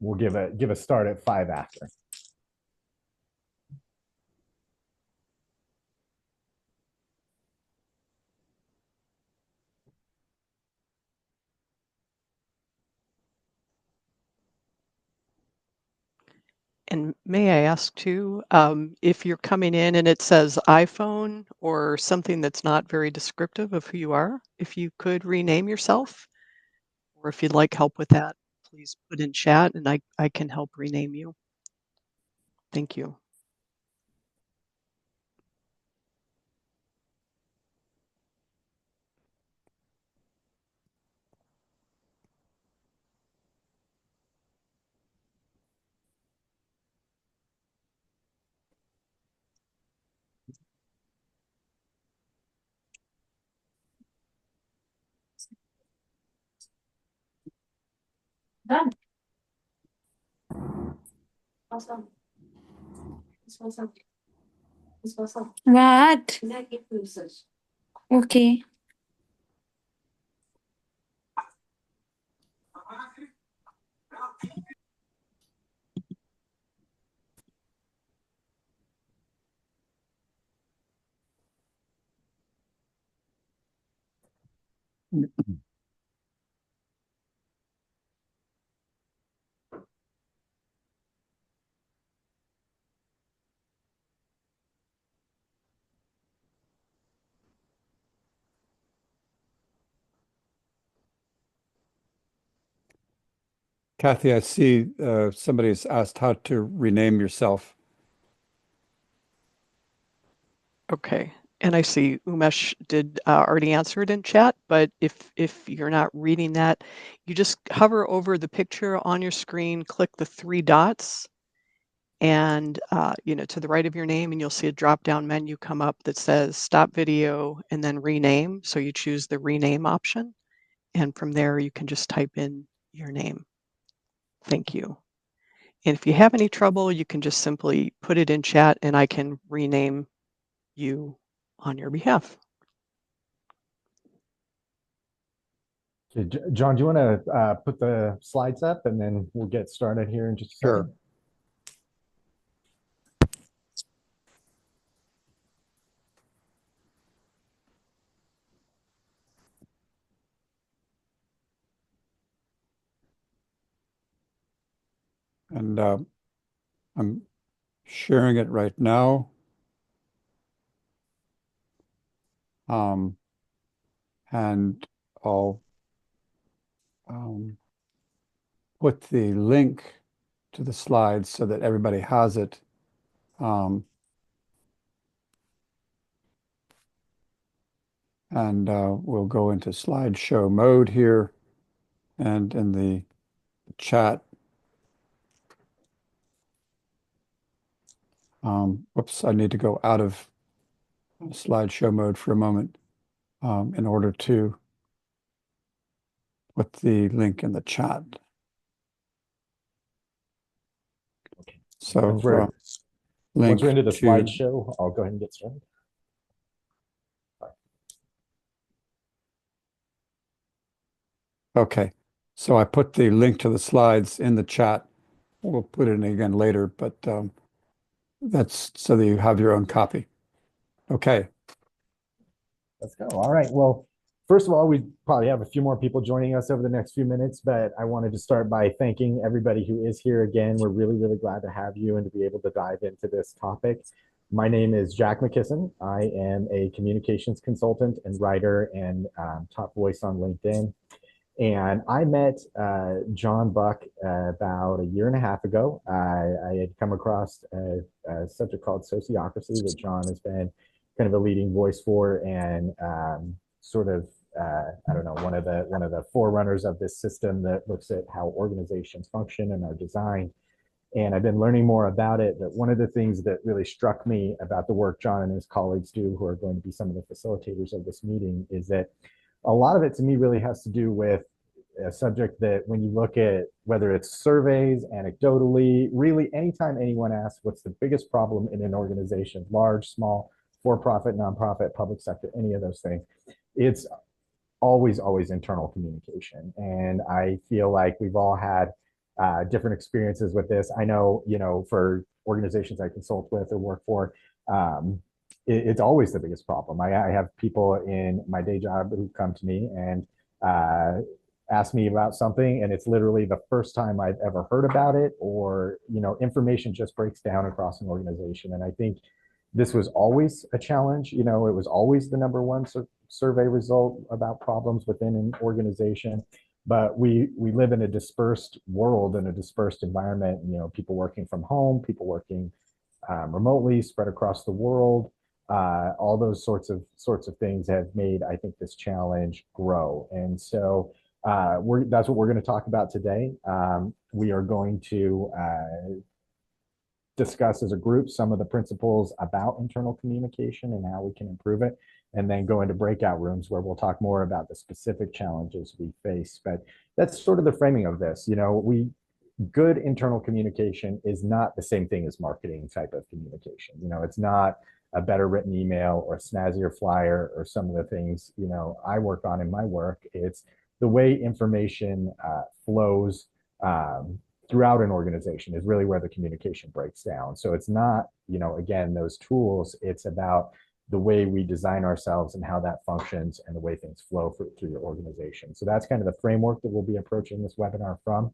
we'll give a start at 5 after. And may I ask too, if you're coming in and it says iPhone or something that's not very descriptive of who you are, if you could rename yourself, or if you'd like help with that, please put in chat and I can help rename you. Thank you. Done. Awesome. Awesome. What? Okay. Kathy, I see somebody's asked how to rename yourself. Okay. And I see Umesh did already answer it in chat, but if you're not reading that, you just hover over the picture on your screen, click the 3 dots, and to the right of your name, and you'll see a drop-down menu come up that says Stop Video and then Rename. So you choose the Rename option, and from there you can just type in your name. Thank you. And if you have any trouble, you can just simply put it in chat, and I can rename you on your behalf. Okay, John, do you want to put the slides up and then we'll get started here in just a second? Sure. And I'm sharing it right now. And I'll put the link to the slides so that everybody has it. And we'll go into slideshow mode here, and in the chat. Whoops, I need to go out of slideshow mode for a moment in order to put the link in the chat. So Once we're link into the to slideshow, I'll go ahead and get started. Okay, so I put the link to the slides in the chat. We'll put it in again later, but that's so that you have your own copy. Okay. Let's go. All right. Well, first of all, we probably have a few more people joining us over the next few minutes, but I wanted to start by thanking everybody who is here again. We're really, really glad to have you and to be able to dive into this topic. My name is Jack McKisson. I am a communications consultant and writer and top voice on LinkedIn. And I met John Buck about a year and a half ago. I had come across a subject called sociocracy that John has been kind of a leading voice for, and sort of I don't know, one of the forerunners of this system that looks at how organizations function and are designed. And I've been learning more about it. But one of the things that really struck me about the work John and his colleagues do, who are going to be some of the facilitators of this meeting, is that a lot of it to me really has to do with a subject that when you look at whether it's surveys, anecdotally, really anytime anyone asks what's the biggest problem in an organization, large, small, for-profit, nonprofit, public sector, any of those things, it's always internal communication. And I feel like we've all had different experiences with this. I know, for organizations I consult with or work for, it's always the biggest problem. I have people in my day job who come to me and ask me about something, and it's literally the first time I've ever heard about it, or information just breaks down across an organization. And I think this was always a challenge. It was always the number one survey result about problems within an organization. But we live in a dispersed world and a dispersed environment. People working from home, people working remotely, spread across the world. All those sorts of things have made, I think, this challenge grow. And so that's what we're going to talk about today. We are going to discuss as a group some of the principles about internal communication and how we can improve it, and then go into breakout rooms where we'll talk more about the specific challenges we face. But that's sort of the framing of this. Good internal communication is not the same thing as marketing type of communication. It's not a better written email or a snazzier flyer or some of the things I work on in my work. It's the way information flows throughout an organization is really where the communication breaks down. So it's not, again, those tools. It's about the way we design ourselves and how that functions and the way things flow through your organization. So that's kind of the framework that we'll be approaching this webinar from.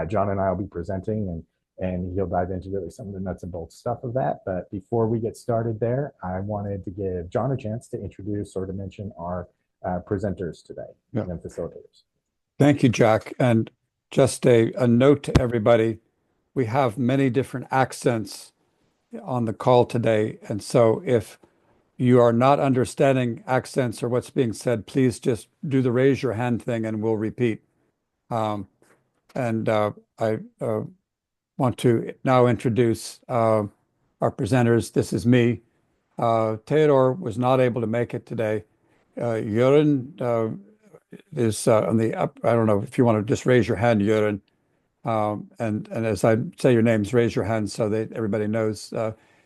John and I will be presenting, and he'll dive into really some of the nuts and bolts stuff of that. But before we get started there, I wanted to give John a chance to introduce or to mention our presenters today and facilitators. Thank you, Jack. And just a note to everybody, we have many different accents on the call today. And so if you are not understanding accents or what's being said, please just do the raise your hand thing and we'll repeat. I want to now introduce our presenters. This is me. Theodore was not able to make it today. Jørgen is on the up. I don't know if you want to just raise your hand, Jørgen. And as I say your names, raise your hand so that everybody knows.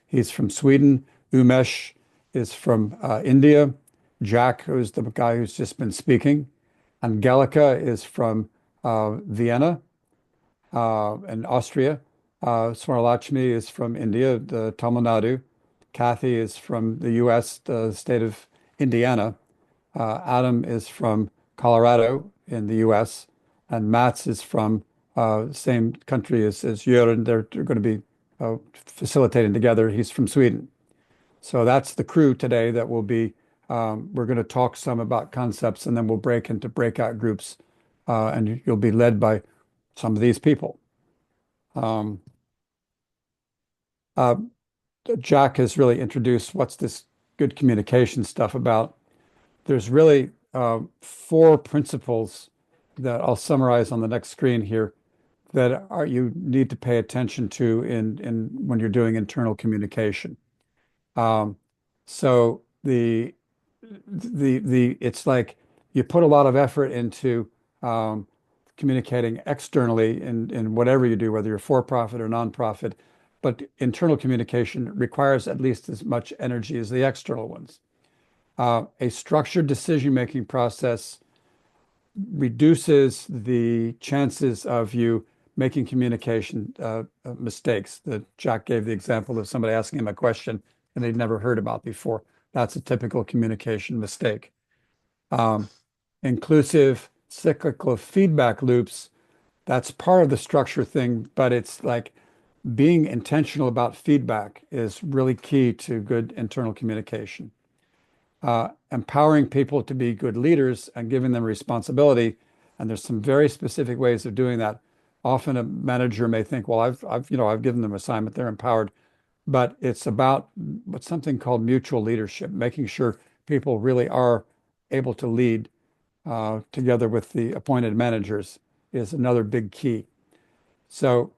He's from Sweden. Umesh is from India. Jack, who's the guy who's just been speaking. Angelica is from Vienna in Austria. Swarnalakshmi is from India, the Tamil Nadu. Kathy is from the U.S., the state of Indiana. Adam is from Colorado in the U.S. And Mats is from same country as Jørgen. They're going to be facilitating together. He's from Sweden. So that's the crew today that will be, we're going to talk some about concepts, and then we'll break into breakout groups, and you'll be led by some of these people. Jack has really introduced what's this good communication stuff about. There's really 4 principles that I'll summarize on the next screen here that you need to pay attention to in when you're doing internal communication. So it's like you put a lot of effort into communicating externally in whatever you do, whether you're for-profit or nonprofit, but internal communication requires at least as much energy as the external ones. A structured decision-making process reduces the chances of you making communication mistakes. Jack gave the example of somebody asking him a question and they'd never heard about before. That's a typical communication mistake. Inclusive cyclical feedback loops, that's part of the structure thing, but it's like being intentional about feedback is really key to good internal communication. Empowering people to be good leaders and giving them responsibility. And there's some very specific ways of doing that. Often a manager may think, well, I've given them assignment, they're empowered, but it's about what's something called mutual leadership, making sure people really are able to lead together with the appointed managers is another big key. So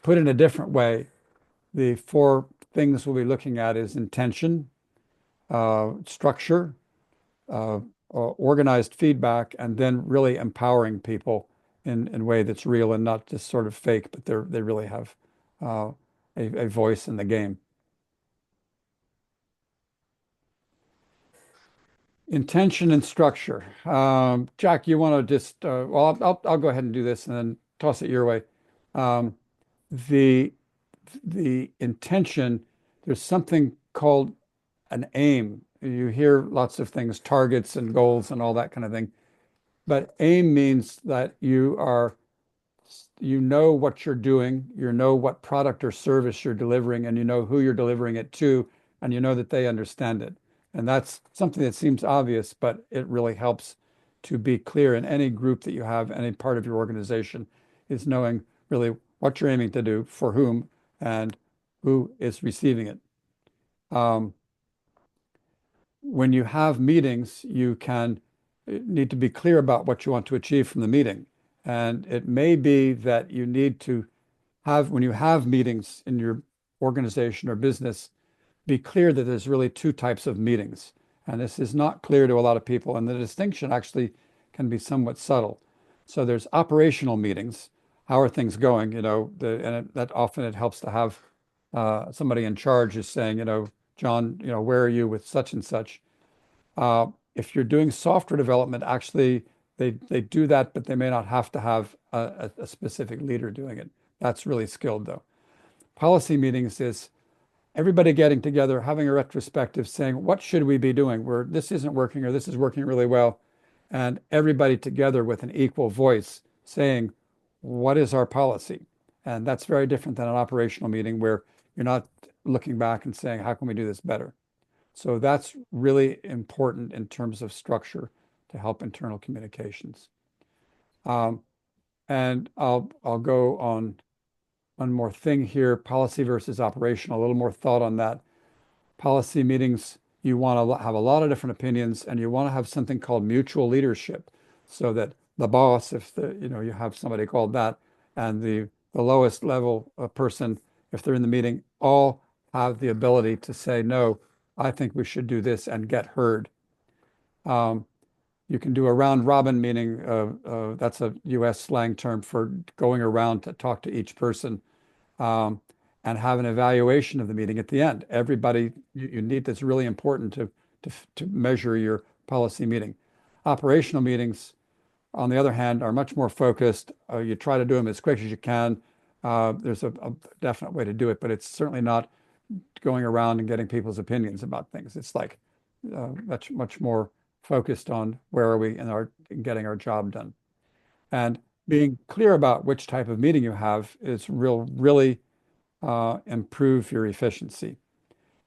put in a different way, the 4 things we'll be looking at is intention, structure, organized feedback, and then really empowering people in a way that's real and not just sort of fake, but they really have a voice in the game. Intention and structure. Jack, you want to just, well, I'll go ahead and do this, and then toss it your way. Um, the the intention, there's something called an aim. You hear lots of things, targets and goals and all that kind of thing. But aim means that you know what you're doing, you know what product or service you're delivering, and you know who you're delivering it to, and you know that they understand it. And that's something that seems obvious, but it really helps to be clear in any group that you have, any part of your organization, is knowing really what you're aiming to do, for whom, and who is receiving it. Um, when you have meetings, you need to be clear about what you want to achieve from the meeting. And it may be that you need to when you have meetings in your organization or business, be clear that there's really two types of meetings. And this is not clear to a lot of people. And the distinction actually can be somewhat subtle. So there's operational meetings. How are things going? That often it helps to have somebody in charge is saying, John, where are you with such and such? If you're doing software development, actually, they do that, but they may not have to have a specific leader doing it. That's really skilled, though. Policy meetings is everybody getting together, having a retrospective, saying, what should we be doing? This isn't working or this is working really well. And everybody together with an equal voice saying, what is our policy? And that's very different than an operational meeting where you're not looking back and saying, how can we do this better? So that's really important in terms of structure to help internal communications. And I'll go on one more thing here, policy versus operational, a little more thought on that. Policy meetings, you want to have a lot of different opinions, and you want to have something called mutual leadership, so that the boss, if you have somebody called that, and the lowest level person, if they're in the meeting, all have the ability to say, no, I think we should do this, and get heard. You can do a round robin meeting. That's a US slang term for going around to talk to each person, and have an evaluation of the meeting at the end. Everybody, you need, that's really important to measure your policy meeting. Operational meetings, on the other hand, are much more focused. You try to do them as quick as you can. There's a definite way to do it, but it's certainly not going around and getting people's opinions about things. It's like much more focused on where are we in getting our job done. And being clear about which type of meeting you have is really improve your efficiency.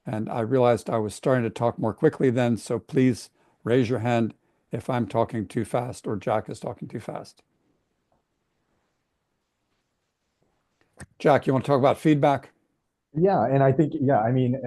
And I realized I was starting to talk more quickly then, so please raise your hand if I'm talking too fast or Jack is talking too fast. Jack, you want to talk about feedback? Yeah, and I think, yeah, I mean,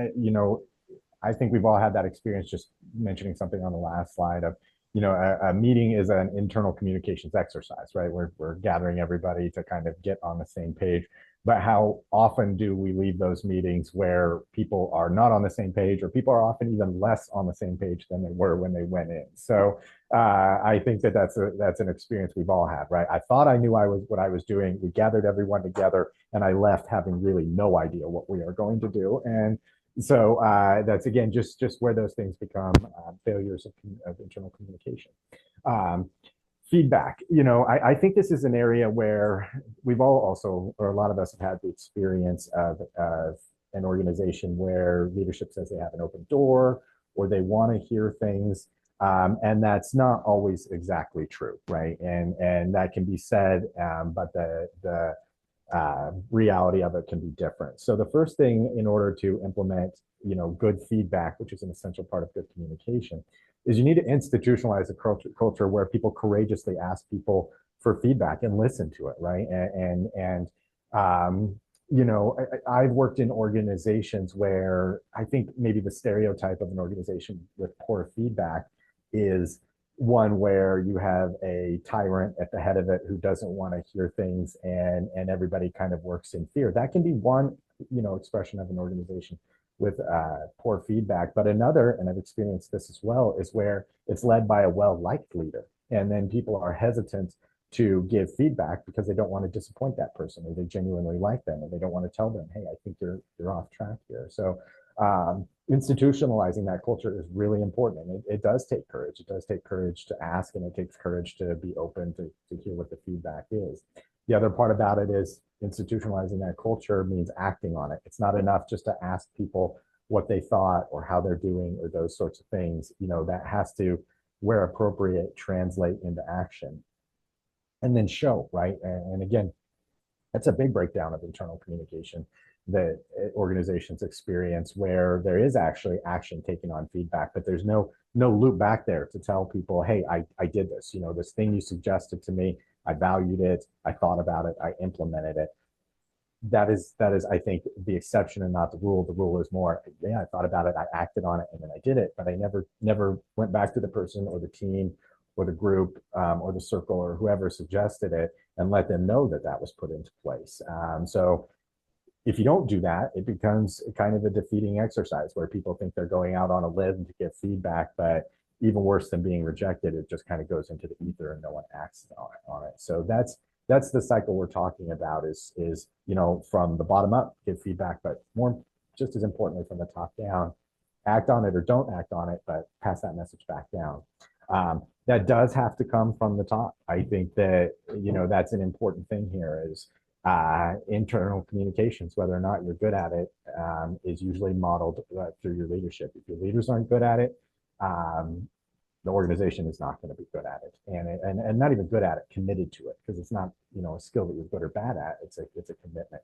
I think we've all had that experience, just mentioning something on the last slide of, a meeting is an internal communications exercise, right? We're gathering everybody to kind of get on the same page. But how often do we leave those meetings where people are not on the same page, or people are often even less on the same page than they were when they went in? So I think that's an experience we've all had, right? I thought I knew what I was doing. We gathered everyone together, and I left having really no idea what we are going to do. And so that's, again, just where those things become failures of internal communication. Feedback, I think this is an area where we've all also, or a lot of us, have had the experience of an organization where leadership says they have an open door, or they want to hear things, and that's not always exactly true, right? And that can be said, but the reality of it can be different. So the first thing, in order to implement, good feedback, which is an essential part of good communication, is you need to institutionalize a culture where people courageously ask people for feedback and listen to it, right? I've worked in organizations where I think maybe the stereotype of an organization with poor feedback is one where you have a tyrant at the head of it who doesn't want to hear things, and everybody kind of works in fear. That can be one, expression of an organization with poor feedback. But another, and I've experienced this as well, is where it's led by a well-liked leader, and then people are hesitant to give feedback because they don't want to disappoint that person, or they genuinely like them, and they don't want to tell them, hey, I think you're off track here. So institutionalizing that culture is really important. And it does take courage. It does take courage to ask, and it takes courage to be open to hear what the feedback is. The other part about it is institutionalizing that culture means acting on it. It's not enough just to ask people what they thought or how they're doing or those sorts of things. That has to, where appropriate, translate into action and then show, right? And again, that's a big breakdown of internal communication that organizations experience, where there is actually action taken on feedback, but there's no loop back there to tell people, hey, I did this, this thing you suggested to me, I valued it, I thought about it, I implemented it. That is, I think, the exception and not the rule. The rule is more, yeah, I thought about it, I acted on it, and then I did it, but I never went back to the person or the team or the group or the circle or whoever suggested it and let them know that that was put into place. So if you don't do that, it becomes kind of a defeating exercise where people think they're going out on a limb to get feedback, but even worse than being rejected, it just kind of goes into the ether and no one acts on it. So that's the cycle we're talking about is from the bottom up, give feedback, but more, just as importantly, from the top down, act on it or don't act on it, but pass that message back down. That does have to come from the top. I think that, that's an important thing here is internal communications, whether or not you're good at it, is usually modeled through your leadership. If your leaders aren't good at it, the organization is not going to be good at it, and not even good at it, committed to it, because it's not a skill that you're good or bad at. It's a commitment,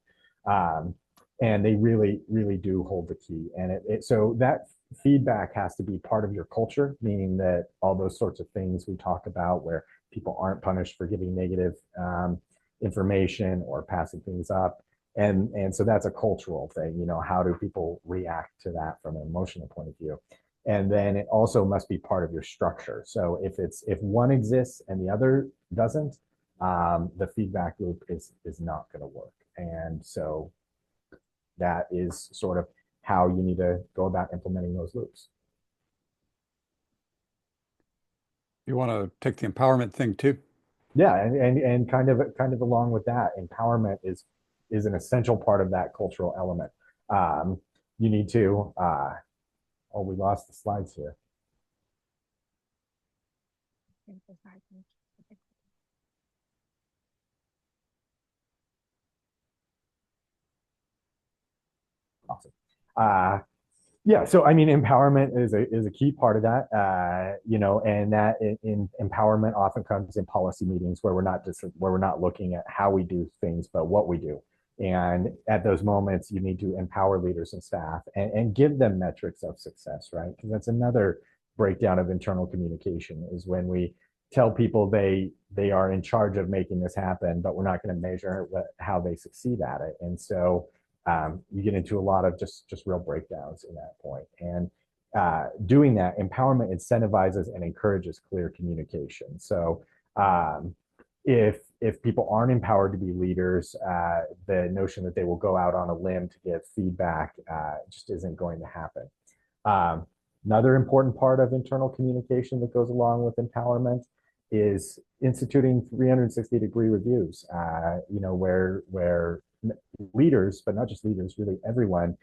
and they really do hold the key. And so that feedback has to be part of your culture, meaning that all those sorts of things we talk about, where people aren't punished for giving negative information or passing things up. And so that's a cultural thing. How do people react to that from an emotional point of view? And then it also must be part of your structure. So if one exists and the other doesn't, the feedback loop is not going to work. And so that is sort of how you need to go about implementing those loops. You want to take the empowerment thing too? Yeah, and kind of along with that, empowerment is an essential part of that cultural element. You need to. Oh, we lost the slides here. Awesome. Yeah, so I mean, empowerment is a key part of that, and that in empowerment often comes in policy meetings where we're not looking at how we do things, but what we do. And at those moments, you need to empower leaders and staff and give them metrics of success, right? Because that's another breakdown of internal communication, is when we tell people they are in charge of making this happen, but we're not going to measure how they succeed at it. And so you get into a lot of just real breakdowns in that point. And doing that, empowerment incentivizes and encourages clear communication. So if people aren't empowered to be leaders, the notion that they will go out on a limb to give feedback just isn't going to happen. Another important part of internal communication that goes along with empowerment is instituting 360-degree reviews, where leaders, but not just leaders, really everyone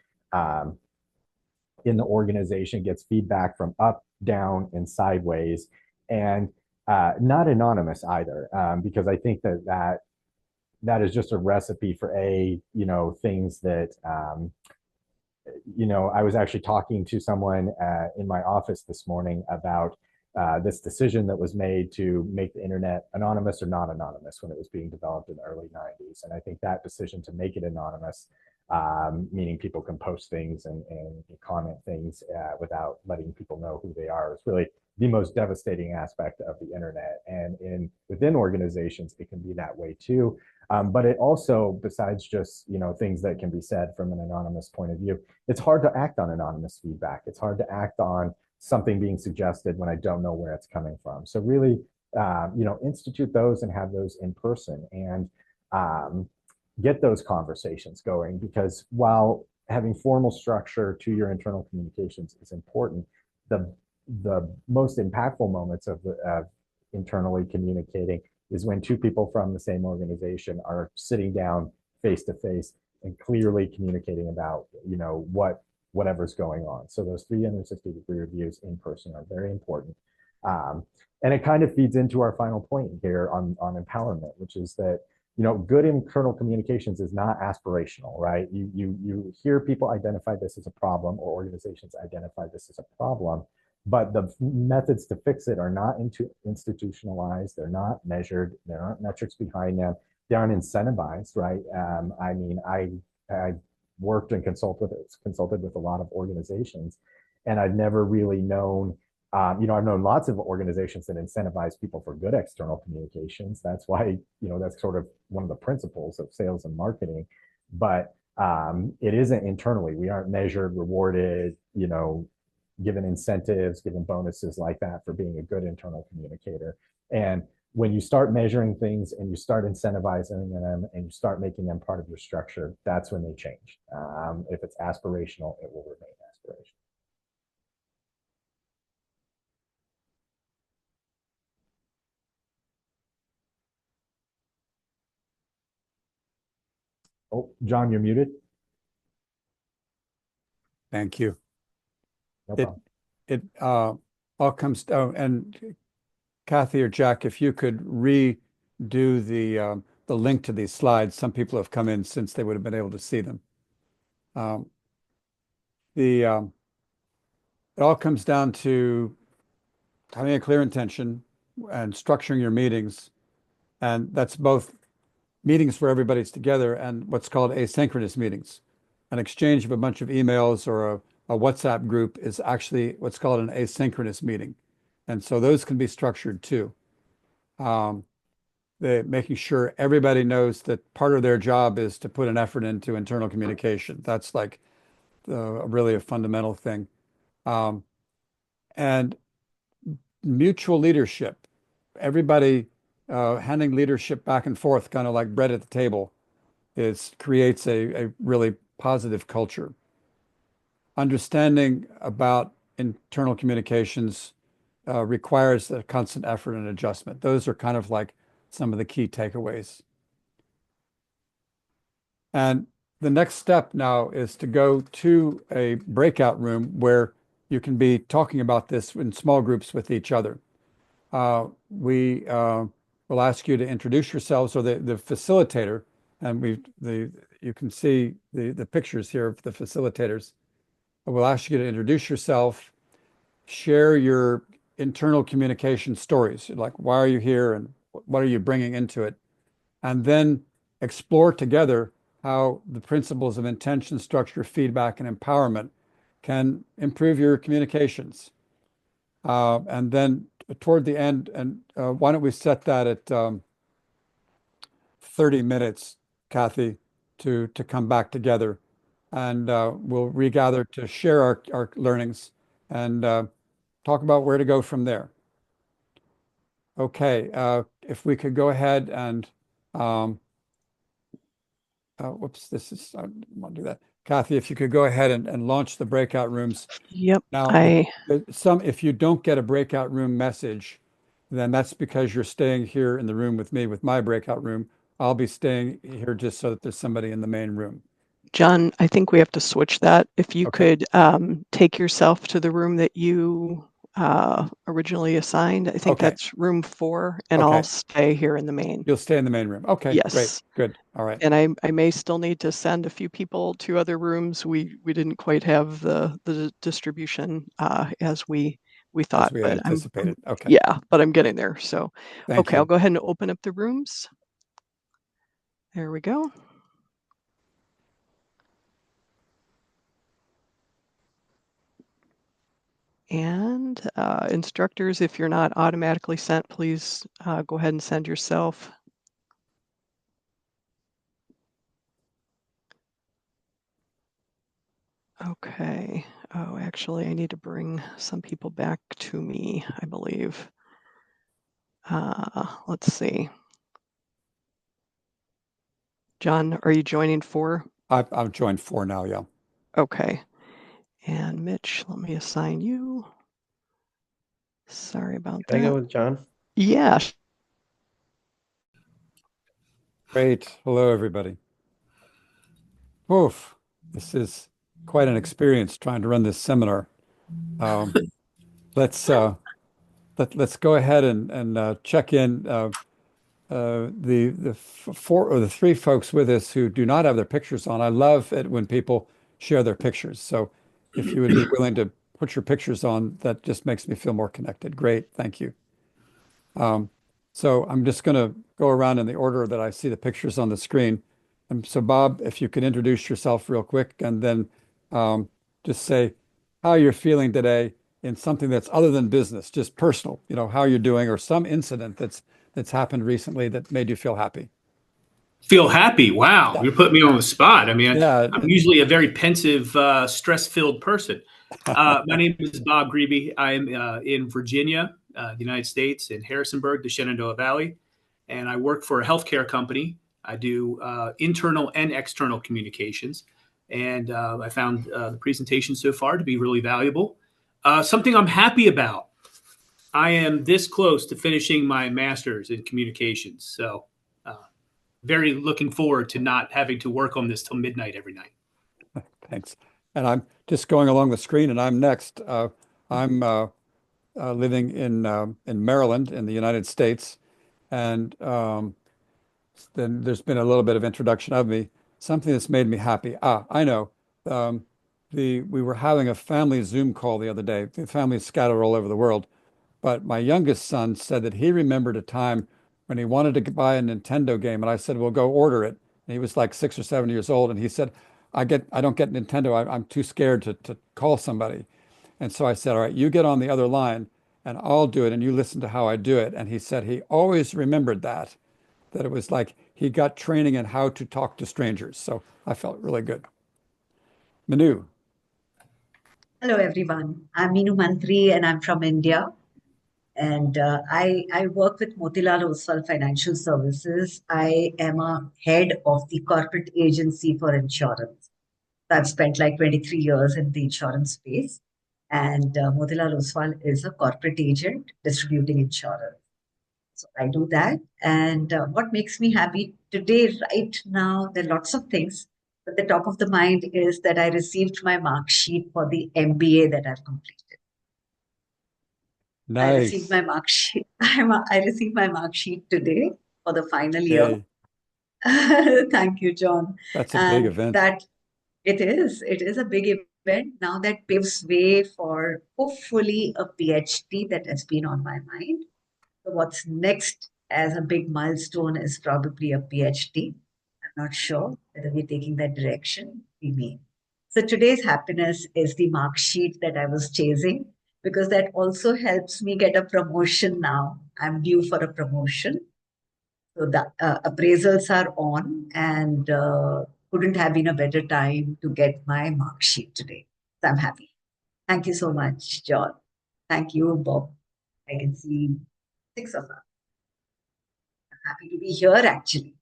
in the organization gets feedback from up, down, and sideways, and not anonymous either, because I think that is just a recipe for things that I was actually talking to someone in my office this morning about this decision that was made to make the internet anonymous or not anonymous when it was being developed in the early 90s. And I think that decision to make it anonymous, meaning people can post things and comment things without letting people know who they are, is really the most devastating aspect of the internet. And within organizations, it can be that way too. But it also, besides just things that can be said from an anonymous point of view, it's hard to act on anonymous feedback. It's hard to act on something being suggested when I don't know where it's coming from. So really, institute those and have those in person and get those conversations going, because while having formal structure to your internal communications is important, the most impactful moments of internally communicating is when two people from the same organization are sitting down face to face and clearly communicating about whatever's going on. So those 360-degree reviews in person are very important. And it kind of feeds into our final point here on empowerment, which is that good internal communications is not aspirational, right? You hear people identify this as a problem, or organizations identify this as a problem, but the methods to fix it are not institutionalized. They're not measured. There aren't metrics behind them. They aren't incentivized, right? I mean, I worked and consulted with a lot of organizations, and I've never really known. I've known lots of organizations that incentivize people for good external communications. That's why, that's sort of one of the principles of sales and marketing. But it isn't internally. We aren't measured, rewarded, given incentives, given bonuses like that for being a good internal communicator. And when you start measuring things and you start incentivizing them and you start making them part of your structure, that's when they change. If it's aspirational, it will remain aspirational. Oh, John, you're muted. Thank you. No It problem. it all comes and Kathy or Jack, if you could redo the link to these slides. Some people have come in since they would have been able to see them. Um, it all comes down to having a clear intention and structuring your meetings, and that's both meetings where everybody's together and what's called asynchronous meetings. An exchange of a bunch of emails or a WhatsApp group is actually what's called an asynchronous meeting. And so those can be structured too. Um, making sure everybody knows that part of their job is to put an effort into internal communication. That's like really a fundamental thing. Um, and mutual leadership, everybody handing leadership back and forth, kind of like bread at the table, creates a really positive culture. Understanding about internal communications requires a constant effort and adjustment. Those are kind of like some of the key takeaways. And the next step now is to go to a breakout room where you can be talking about this in small groups with each other. We will ask you to introduce yourselves, or the facilitator, and you can see the pictures here of the facilitators. We'll ask you to introduce yourself, share your internal communication stories, like why are you here and what are you bringing into it, and then explore together how the principles of intention, structure, feedback, and empowerment can improve your communications. And then toward the end, and why don't we set that at 30 minutes, Kathy, to come back together, and we'll regather to share our learnings and talk about where to go from there. Okay, if we could go ahead and whoops, I want to do that. Kathy, if you could go ahead and launch the breakout rooms. Yep. Now, I if you don't get a breakout room message, then that's because you're staying here in the room with me with my breakout room. I'll be staying here just so that there's somebody in the main room. John, I think we have to switch that. If you Okay. could take yourself to the room that you originally assigned, I think Okay. that's room 4, and Okay. I'll stay here in the main. You'll stay in the main room. Okay, great, Yes. good. All right. And I may still need to send a few people to other rooms. We didn't quite have the distribution as we As thought, we but anticipated. Okay. yeah, but I'm getting there. So Thank okay, I'll you. go ahead and open up the rooms. There we go. And instructors, if you're not automatically sent, please go ahead and send yourself. Okay. Oh, actually, I need to bring some people back to me, I believe. Let's see. John, are you joining 4? I've joined 4 now, yeah. Okay. And Mitch, let me assign you. Sorry about Can I that. go with John? Yeah. Great. Hello, everybody. Oof, this is quite an experience trying to run this seminar. Let's let's go ahead and check in. four or the three folks with us who do not have their pictures on, I love it when people share their pictures. So if you would be willing to put your pictures on, that just makes me feel more connected. Great, thank you. So I'm just going to go around in the order that I see the pictures on the screen. And so Bob, if you could introduce yourself real quick and then just say how you're feeling today in something that's other than business, just personal, how you're doing or some incident that's happened recently that made you feel happy. Feel happy. Wow, Yeah. you're putting me on the spot. I mean, Yeah. I'm usually a very pensive, stress-filled person. My name is Bob Grebe. I'm in Virginia, the United States, in Harrisonburg, the Shenandoah Valley, and I work for a healthcare company. I do internal and external communications, and I found the presentation so far to be really valuable. Something I'm happy about. I am this close to finishing my master's in communications, so very looking forward to not having to work on this till midnight every night. Thanks. And I'm just going along the screen, and I'm next. I'm living in Maryland in the United States, and then there's been a little bit of introduction of me. Something that's made me happy. I know. Um, we were having a family Zoom call the other day. The family's scattered all over the world, but my youngest son said that he remembered a time when he wanted to buy a Nintendo game, and I said, "Well, go order it." And he was like 6 or 7 years old, and he said, I don't get Nintendo. I'm too scared to call somebody." And so I said, "All right, you get on the other line, and I'll do it, and you listen to how I do it." And he said he always remembered that it was like he got training in how to talk to strangers. So I felt really good. Manu, Hello, everyone. I'm Meenu Mantri and I'm from India. And I work with Motilal Oswal Financial Services. I am a head of the corporate agency for insurance. I've spent like 23 years in the insurance space. And Motilal Oswal is a corporate agent distributing insurance. So I do that. And what makes me happy today, right now, there are lots of things. But the top of the mind is that I received my mark sheet for the MBA that I've completed. I received nice. my mark sheet. I received my mark sheet today for the final year. Hey, Thank you, John. that's a big And event. that it is a big event now that paves way for hopefully a PhD that has been on my mind. So what's next as a big milestone is probably a PhD. I'm not sure whether we're taking that direction. We may. So today's happiness is the mark sheet that I was chasing because that also helps me get a promotion now. I'm due for a promotion. So the appraisals are on and couldn't have been a better time to get my mark sheet today. So I'm happy. Thank you so much, John. Thank you, Bob. I can see 6 of us. I'm happy to be here actually.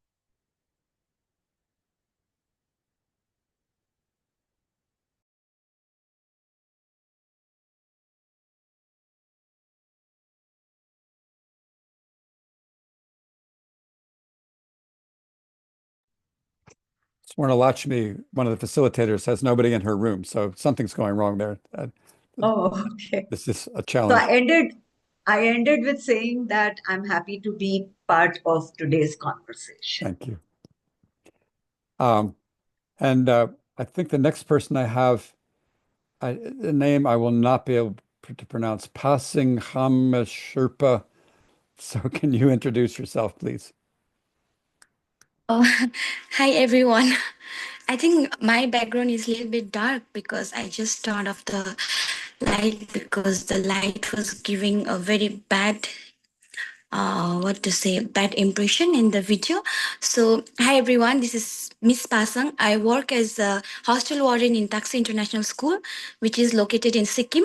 Swarna Lakshmi, one of the facilitators, has nobody in her room, so something's going wrong there. Oh, okay. This is a So challenge. I ended with saying that I'm happy to be part of today's conversation. Thank you. And I think the next person I have, the name I will not be able to pronounce, Pasing Sherpa. So can you introduce yourself, please? Oh, hi everyone. I think my background is a little bit dark because I just turned off the light because the light was giving a very bad, what to say, bad impression in the video. So, hi everyone, this is Miss Pasang. I work as a hostel warden in Taxi International School, which is located in Sikkim.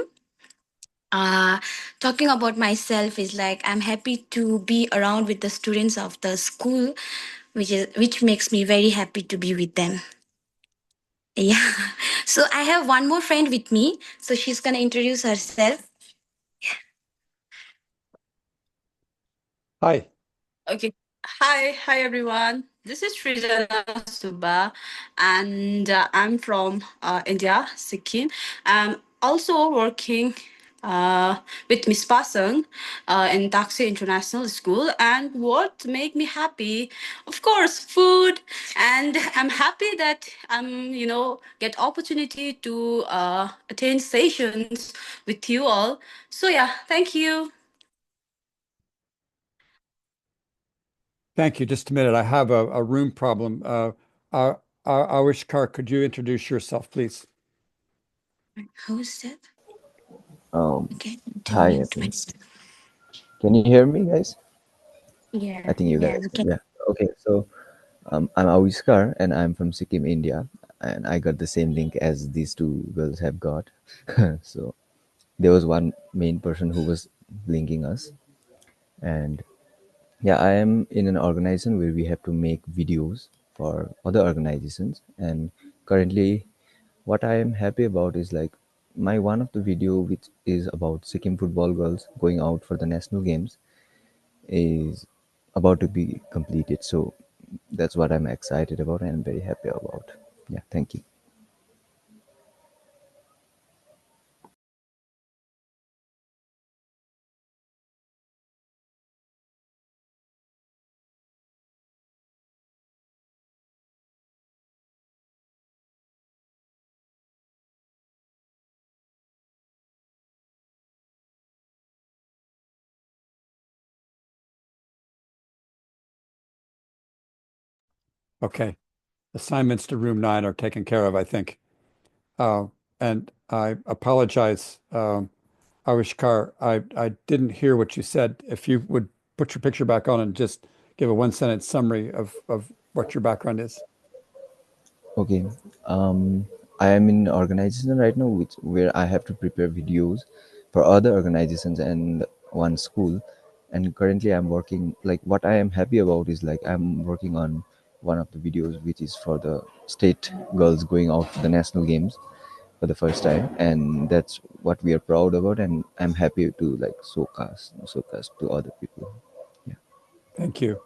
Talking about myself is like I'm happy to be around with the students of the school, which makes me very happy to be with them. Yeah. So I have one more friend with me. So she's gonna introduce herself. Hi. Okay. Hi everyone. This is Srijana Suba, and I'm from India, Sikkim. I'm also working with Miss Pasang in Taxi International School. And what made me happy, of course, food. And I'm happy that get opportunity to attend sessions with you all. So yeah, thank you. Thank you. Just a minute. I have a room problem. Awishkar, could you introduce yourself, please? Who's that? Um, Okay, Hi, mute everyone. myself. Can you hear me, guys? I Yeah, think you yeah, guys we can. can. Yeah. Okay. So, I'm Aviskar, and I'm from Sikkim, India, and I got the same link as these two girls have got. So there was one main person who was linking us, and yeah, I am in an organization where we have to make videos for other organizations, and currently, what I am happy about is like my one of the video which is about Sikkim football girls going out for the national games is about to be completed. So that's what I'm excited about and very happy about. Yeah, thank you. Okay. Assignments to room 9 are taken care of, I think. Uh, and I apologize, Awishkar. I didn't hear what you said. If you would put your picture back on and just give a one-sentence summary of what your background is. Okay. Um, I am in an organization right now which where I have to prepare videos for other organizations and one school. And currently I'm working like what I am happy about is like I'm working on one of the videos which is for the state girls going out to the national games for the first time, and that's what we are proud about, and I'm happy to like showcase to other people. Yeah. Thank you.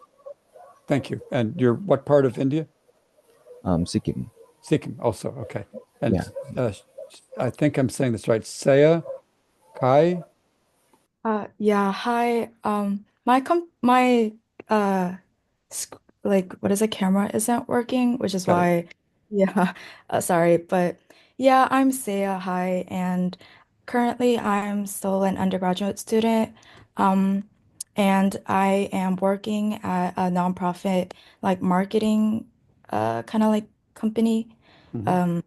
Thank you. And you're what part of India? Sikkim. Sikkim also. Okay. And Yeah. uh, I think I'm saying this right. Saya Kai. Yeah, hi. My like what is it, camera isn't working, which is Got it. why yeah, sorry, but yeah, I'm Saya, hi, and currently I'm still an undergraduate student. Um and I am working at a nonprofit like marketing kind of like company. Mhm. Um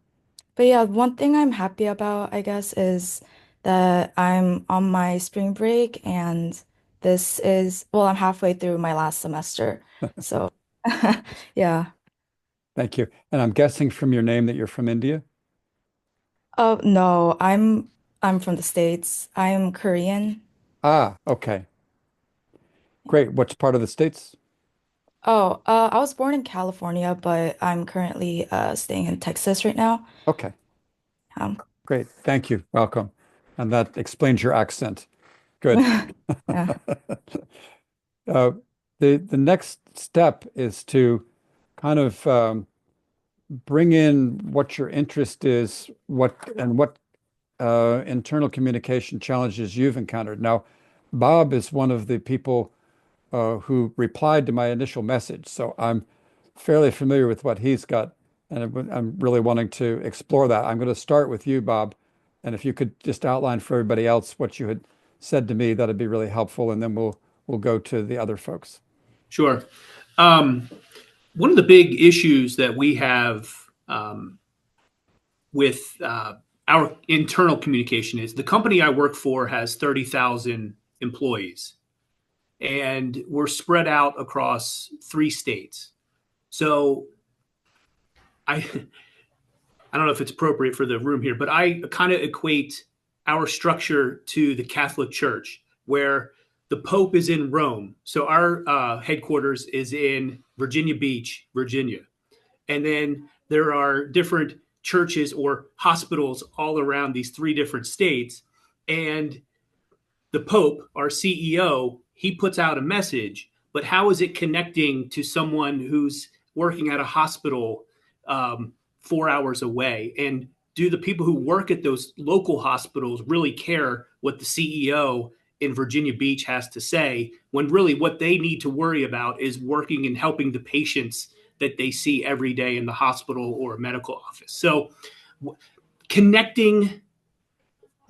but yeah, one thing I'm happy about, I guess, is that I'm on my spring break and well, I'm halfway through my last semester. So, yeah. Thank you. And I'm guessing from your name that you're from India? Oh, no, I'm from the States. I'm Korean. Ah, okay. Great. Which part of the States? Oh, I was born in California, but I'm currently staying in Texas right now. Okay. Um, Great. Thank you. Welcome. And that explains your accent. Good. yeah. Uh, the next step is to kind of bring in what your interest is, what internal communication challenges you've encountered. Now, Bob is one of the people who replied to my initial message, so I'm fairly familiar with what he's got, and I'm really wanting to explore that. I'm going to start with you, Bob, and if you could just outline for everybody else what you had said to me, that'd be really helpful, and then we'll go to the other folks. Sure. Um, One of the big issues that we have with our internal communication is the company I work for has 30,000 employees, and we're spread out across 3 states. So I I don't know if it's appropriate for the room here, but I kind of equate our structure to the Catholic Church, where the Pope is in Rome. So our headquarters is in Virginia Beach, Virginia. And then there are different churches or hospitals all around these 3 different states. And the Pope, our CEO, he puts out a message, but how is it connecting to someone who's working at a hospital 4 hours away? And do the people who work at those local hospitals really care what the CEO in Virginia Beach has to say, when really what they need to worry about is working and helping the patients that they see every day in the hospital or medical office. So connecting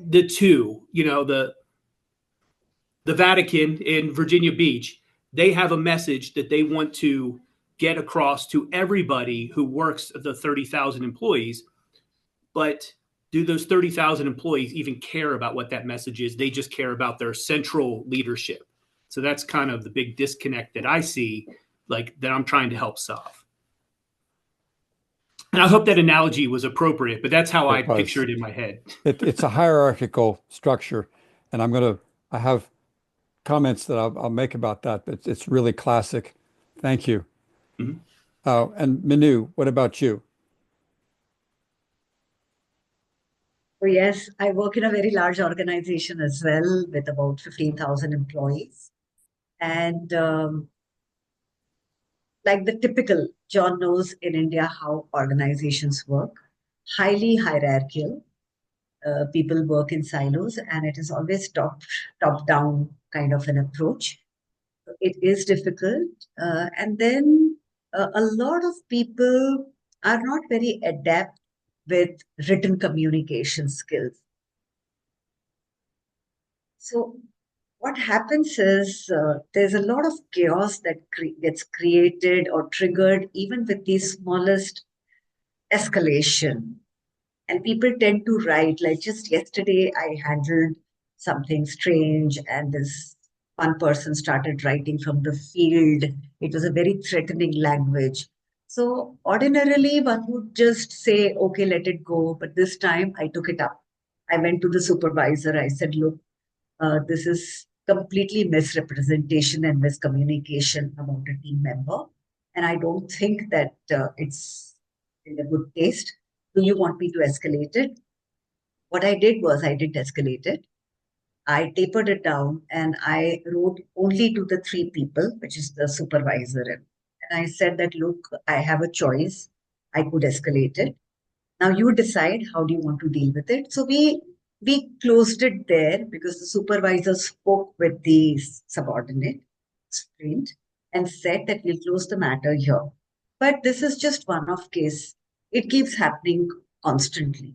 the two, the Vatican in Virginia Beach, they have a message that they want to get across to everybody who works, the 30,000 employees. But do those 30,000 employees even care about what that message is? They just care about their central leadership. So that's kind of the big disconnect that I see, like, that I'm trying to help solve. And I hope that analogy was appropriate, but that's how I It was. picture it in my head. It's a hierarchical structure, and I have comments that I'll make about that, but it's really classic. Thank you. Mhm. And Minu, what about you? So yes, I work in a very large organization as well with about 15,000 employees. And like the typical, John knows in India how organizations work, highly hierarchical. People work in silos, and it is always top down kind of an approach. It is difficult, and then a lot of people are not very adept with written communication skills. So what happens is there's a lot of chaos that gets created or triggered even with the smallest escalation. And people tend to write, like just yesterday, I handled something strange, and this one person started writing from the field. It was a very threatening language. So, ordinarily, one would just say, okay, let it go. But this time, I took it up. I went to the supervisor. I said, look, this is completely misrepresentation and miscommunication about a team member. And I don't think that it's in a good taste. Do you want me to escalate it? What I did was I didn't escalate it. I tapered it down and I wrote only to the three people, which is the supervisor. And I said that, look, I have a choice. I could escalate it. Now you decide how do you want to deal with it. So we closed it there because the supervisor spoke with the subordinate sprint and said that we'll close the matter here. But this is just one of case. It keeps happening constantly.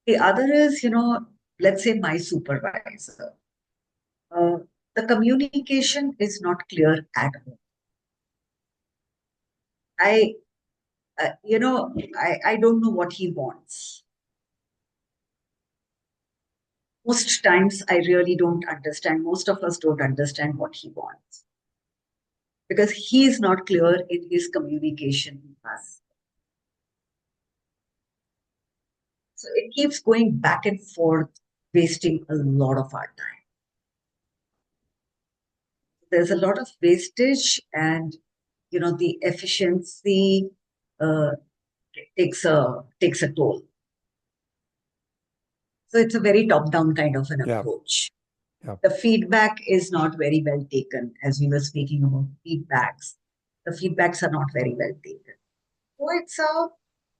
The other is, let's say my supervisor. Uh, the communication is not clear at all. I, I don't know what he wants. Most times, I really don't understand. Most of us don't understand what he wants because he is not clear in his communication with us. So it keeps going back and forth, wasting a lot of our time. There's a lot of wastage, and the efficiency takes a toll. So it's a very top-down kind of an approach. Yeah. The feedback is not very well taken, as we were speaking about feedbacks. The feedbacks are not very well taken. So it's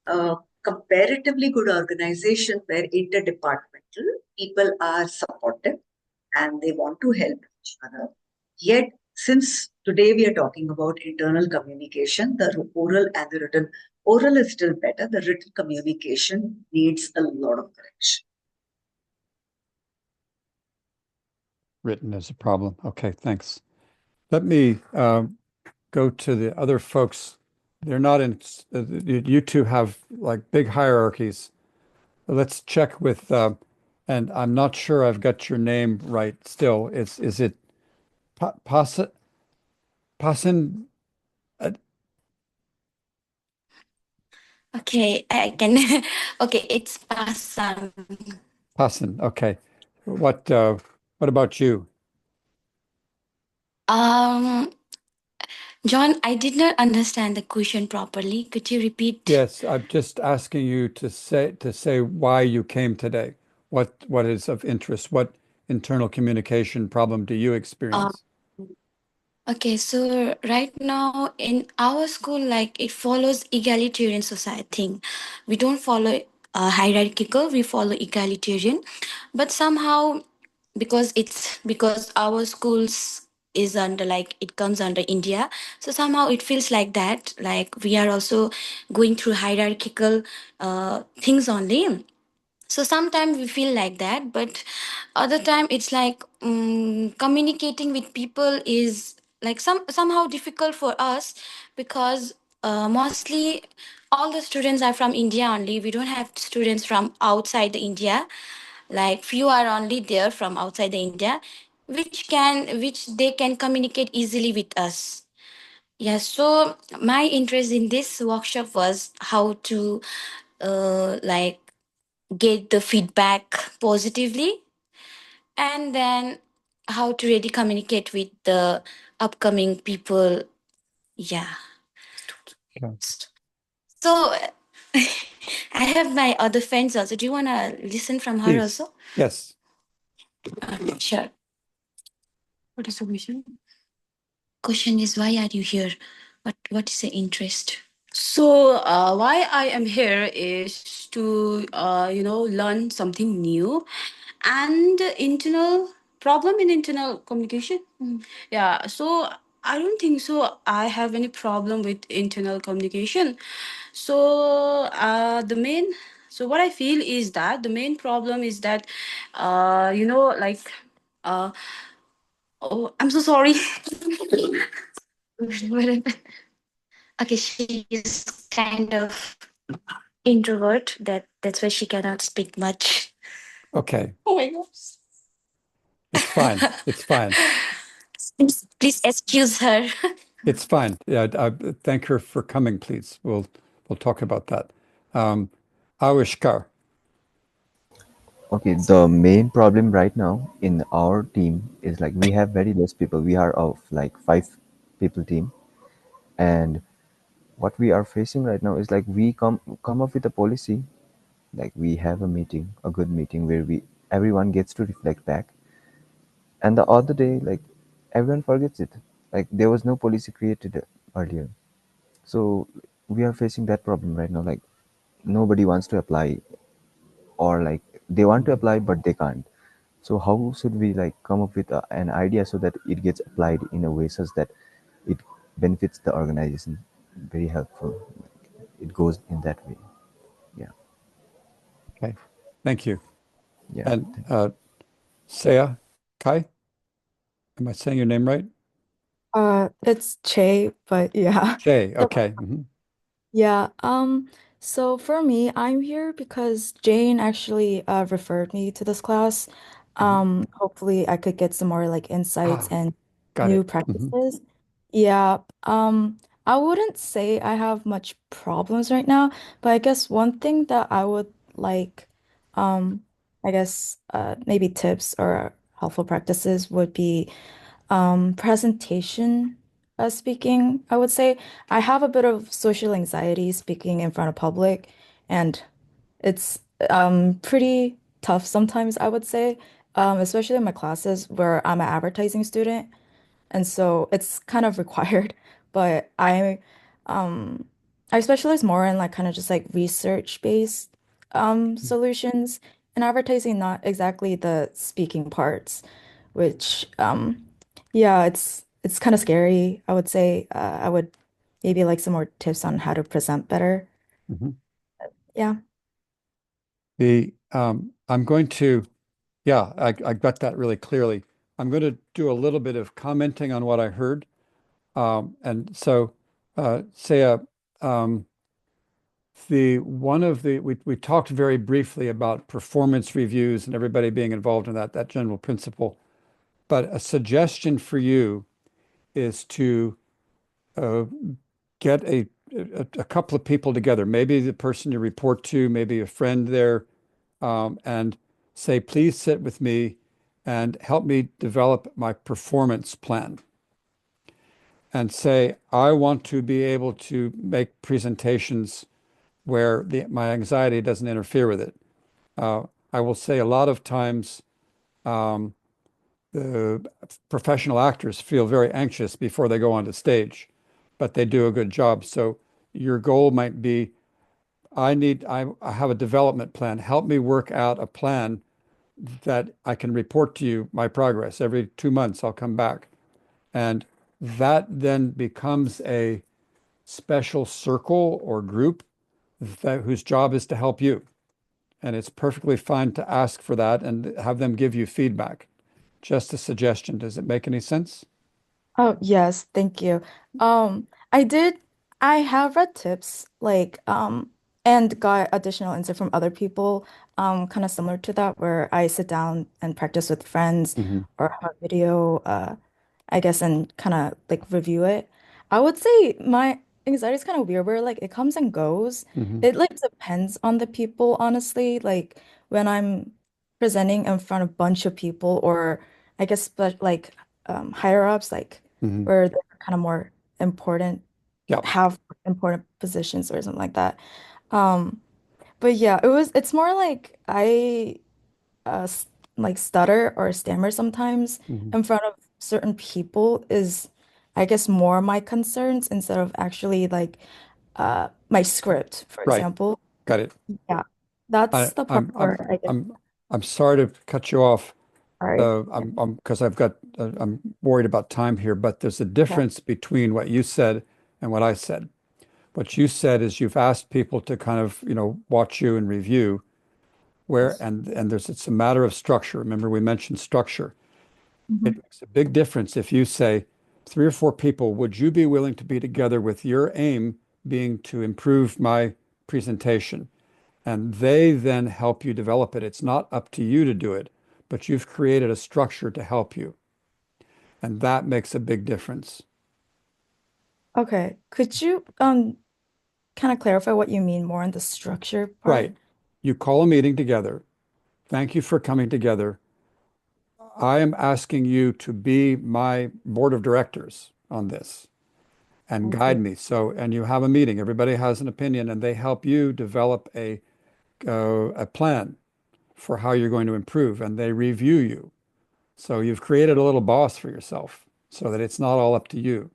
a comparatively good organization where interdepartmental people are supportive and they want to help each other. Yet, since today we are talking about internal communication, the oral and the written, oral is still better. The written communication needs a lot of correction. Written is a problem. Okay, thanks. Let me go to the other folks. They're not in, you two have like big hierarchies. Let's check with, and I'm not sure I've got your name right still. Is it Pasin? Okay, I can. Okay, it's Pasam. Pasin, okay. What about you? Um, John, I did not understand the question properly. Could you repeat? Yes, I'm just asking you to say why you came today. What is of interest? What internal communication problem do you Um, experience? okay, so right now in our school, like it follows egalitarian society thing. We don't follow hierarchical, we follow egalitarian, but somehow because our schools is under like it comes under India, so somehow it feels like that, like we are also going through hierarchical things only. So sometimes we feel like that, but other time it's like communicating with people is like somehow difficult for us, because mostly all the students are from India only. We don't have students from outside the India, like few are only there from outside the India, which they can communicate easily with us. Yeah, so my interest in this workshop was how to like get the feedback positively, and then how to really communicate with the upcoming people. Yeah. Okay. So I have my other friends also. Do you want to listen from her Please. also? Yes. Sure. What is the question? Question is, why are you here? What is the interest? So, why I am here is to, learn something new and internal problem in internal communication. Yeah. So, I don't think so. I have any problem with internal communication. So, what I feel is that the main problem is that, uh, oh, I'm so sorry. Okay, she is kind of introvert. That's why she cannot speak much. Okay. Oh my gosh. It's fine. It's fine. Please excuse her. It's fine. Yeah, thank her for coming, please. We'll talk about that. Avishkar. Okay, the main problem right now in our team is like we have very less people. We are of like 5 people team, and what we are facing right now is like we come up with a policy, like we have a meeting, a good meeting where we everyone gets to reflect back, and the other day like everyone forgets it. Like there was no policy created earlier, so we are facing that problem right now. Like nobody wants to apply, or like they want to apply but they can't. So how should we like come up with an idea so that it gets applied in a way such that it benefits the organization? Very helpful. It goes in that way. Yeah. Okay. Thank you. Yeah. And Saya Kai, am I saying your name right? It's Che, but yeah. Jay. So Okay. yeah, so for me, I'm here because Jane actually referred me to this class. Hopefully I could get some more like insights Ah, and got new it. practices. Yeah, I wouldn't say I have much problems right now, but I guess one thing that I would like, um, I guess maybe tips or helpful practices would be presentation speaking, I would say. I have a bit of social anxiety speaking in front of public, and it's pretty tough sometimes, I would say, especially in my classes where I'm an advertising student, and so it's kind of required. But um I specialize more in like kind of just like research-based solutions and advertising, not exactly the speaking parts, which yeah, it's kind of scary, I would say. I would maybe like some more tips on how to present better. Mhm. Yeah. I'm going to, yeah, I got that really clearly. I'm going to do a little bit of commenting on what I heard. And so, Saya, um, the one of the we talked very briefly about performance reviews and everybody being involved in that general principle. But a suggestion for you is to uh, get a couple of people together, maybe the person you report to, maybe a friend there, and say, please sit with me and help me develop my performance plan. And say, I want to be able to make presentations where my anxiety doesn't interfere with it. Uh, I will say a lot of times um, the professional actors feel very anxious before they go onto stage, but they do a good job. So your goal might be, I have a development plan. Help me work out a plan that I can report to you my progress. Every 2 months, I'll come back. And that then becomes a special circle or group whose job is to help you. And it's perfectly fine to ask for that and have them give you feedback. Just a suggestion. Does it make any sense? Oh, yes, thank you. Um, I did, I have read tips and got additional insight from other people, kind of similar to that, where I sit down and practice with friends Hmm. or have a video, I guess, and kind of like review it. I would say my anxiety is kind of weird, where like it comes and goes. Hmm. It like depends on the people, honestly. Like when I'm presenting in front of a bunch of people, or I guess, but like higher ups, like Hmm. where they're kind of more important, Yeah. have important positions or something like that. Um, but yeah, it's more like I uh s- like stutter or stammer sometimes Hmm. in front of certain people is I guess more my concerns instead of actually like my script, for Right. example. Got it. Yeah. That's I, the part I'm, I'm, where I guess I'm, I'm sorry to cut you off. sorry. Yeah. Because I'm worried about time here, but there's a Okay. difference between what you said and what I said. What you said is you've asked people to kind of, watch you and review and it's a matter of structure. Remember, we mentioned structure. Mhm. It makes a big difference if you say 3 or 4 people, would you be willing to be together with your aim being to improve my presentation? And they then help you develop it. It's not up to you to do it, but you've created a structure to help you. And that makes a big difference. Okay. Could you kind of clarify what you mean more on the structure part? Right. You call a meeting together. Thank you for coming together. I am asking you to be my board of directors on this and guide Okay. me. So, and you have a meeting, everybody has an opinion, and they help you develop a plan for how you're going to improve, and they review you. So you've created a little boss for yourself so that it's not all up to you.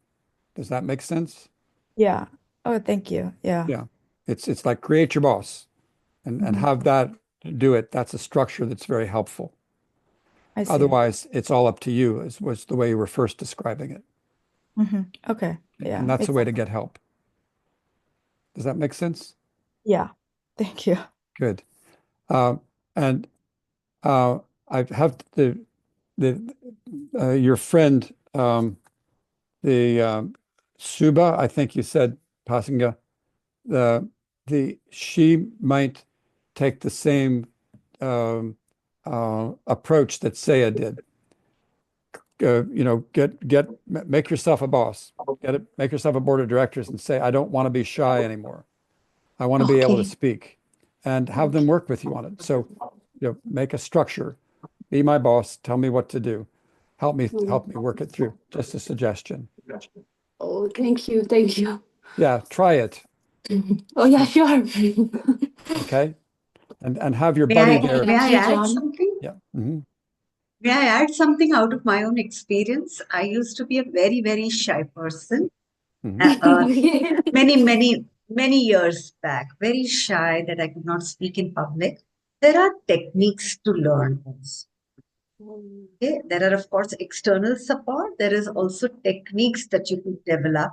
Does that make sense? Yeah. Oh, thank you. Yeah. Yeah. It's like create your boss and Hmm. have that do it. That's a structure that's very helpful. I see. Otherwise, it's all up to you, is was the way you were first describing it. Okay. And Yeah. that's a Makes way to sense. get help. Does that make sense? Yeah. Thank you. Good. Uh, and uh, I have the your friend the Suba, I think you said Pasinga, the she might take the same um, approach that Saya did. Make yourself a boss. Make yourself a board of directors and say, I don't want to be shy anymore. I want to be able to Okay. speak and have them Okay. work with you on it. So, make a structure. Be my boss. Tell me what to do. Help me work it through. Just a suggestion. Oh, thank you. Thank you. Yeah, try it. Oh, yeah, And- sure. Okay. And have your May buddy I there. may Thank I you, add John. something? Yeah. Hmm. May I add something out of my own experience? I used to be a very, very shy person. Hmm. Many years back, very shy that I could not speak in public. There are techniques to learn also. Okay? There are, of course, external support. There is also techniques that you could develop.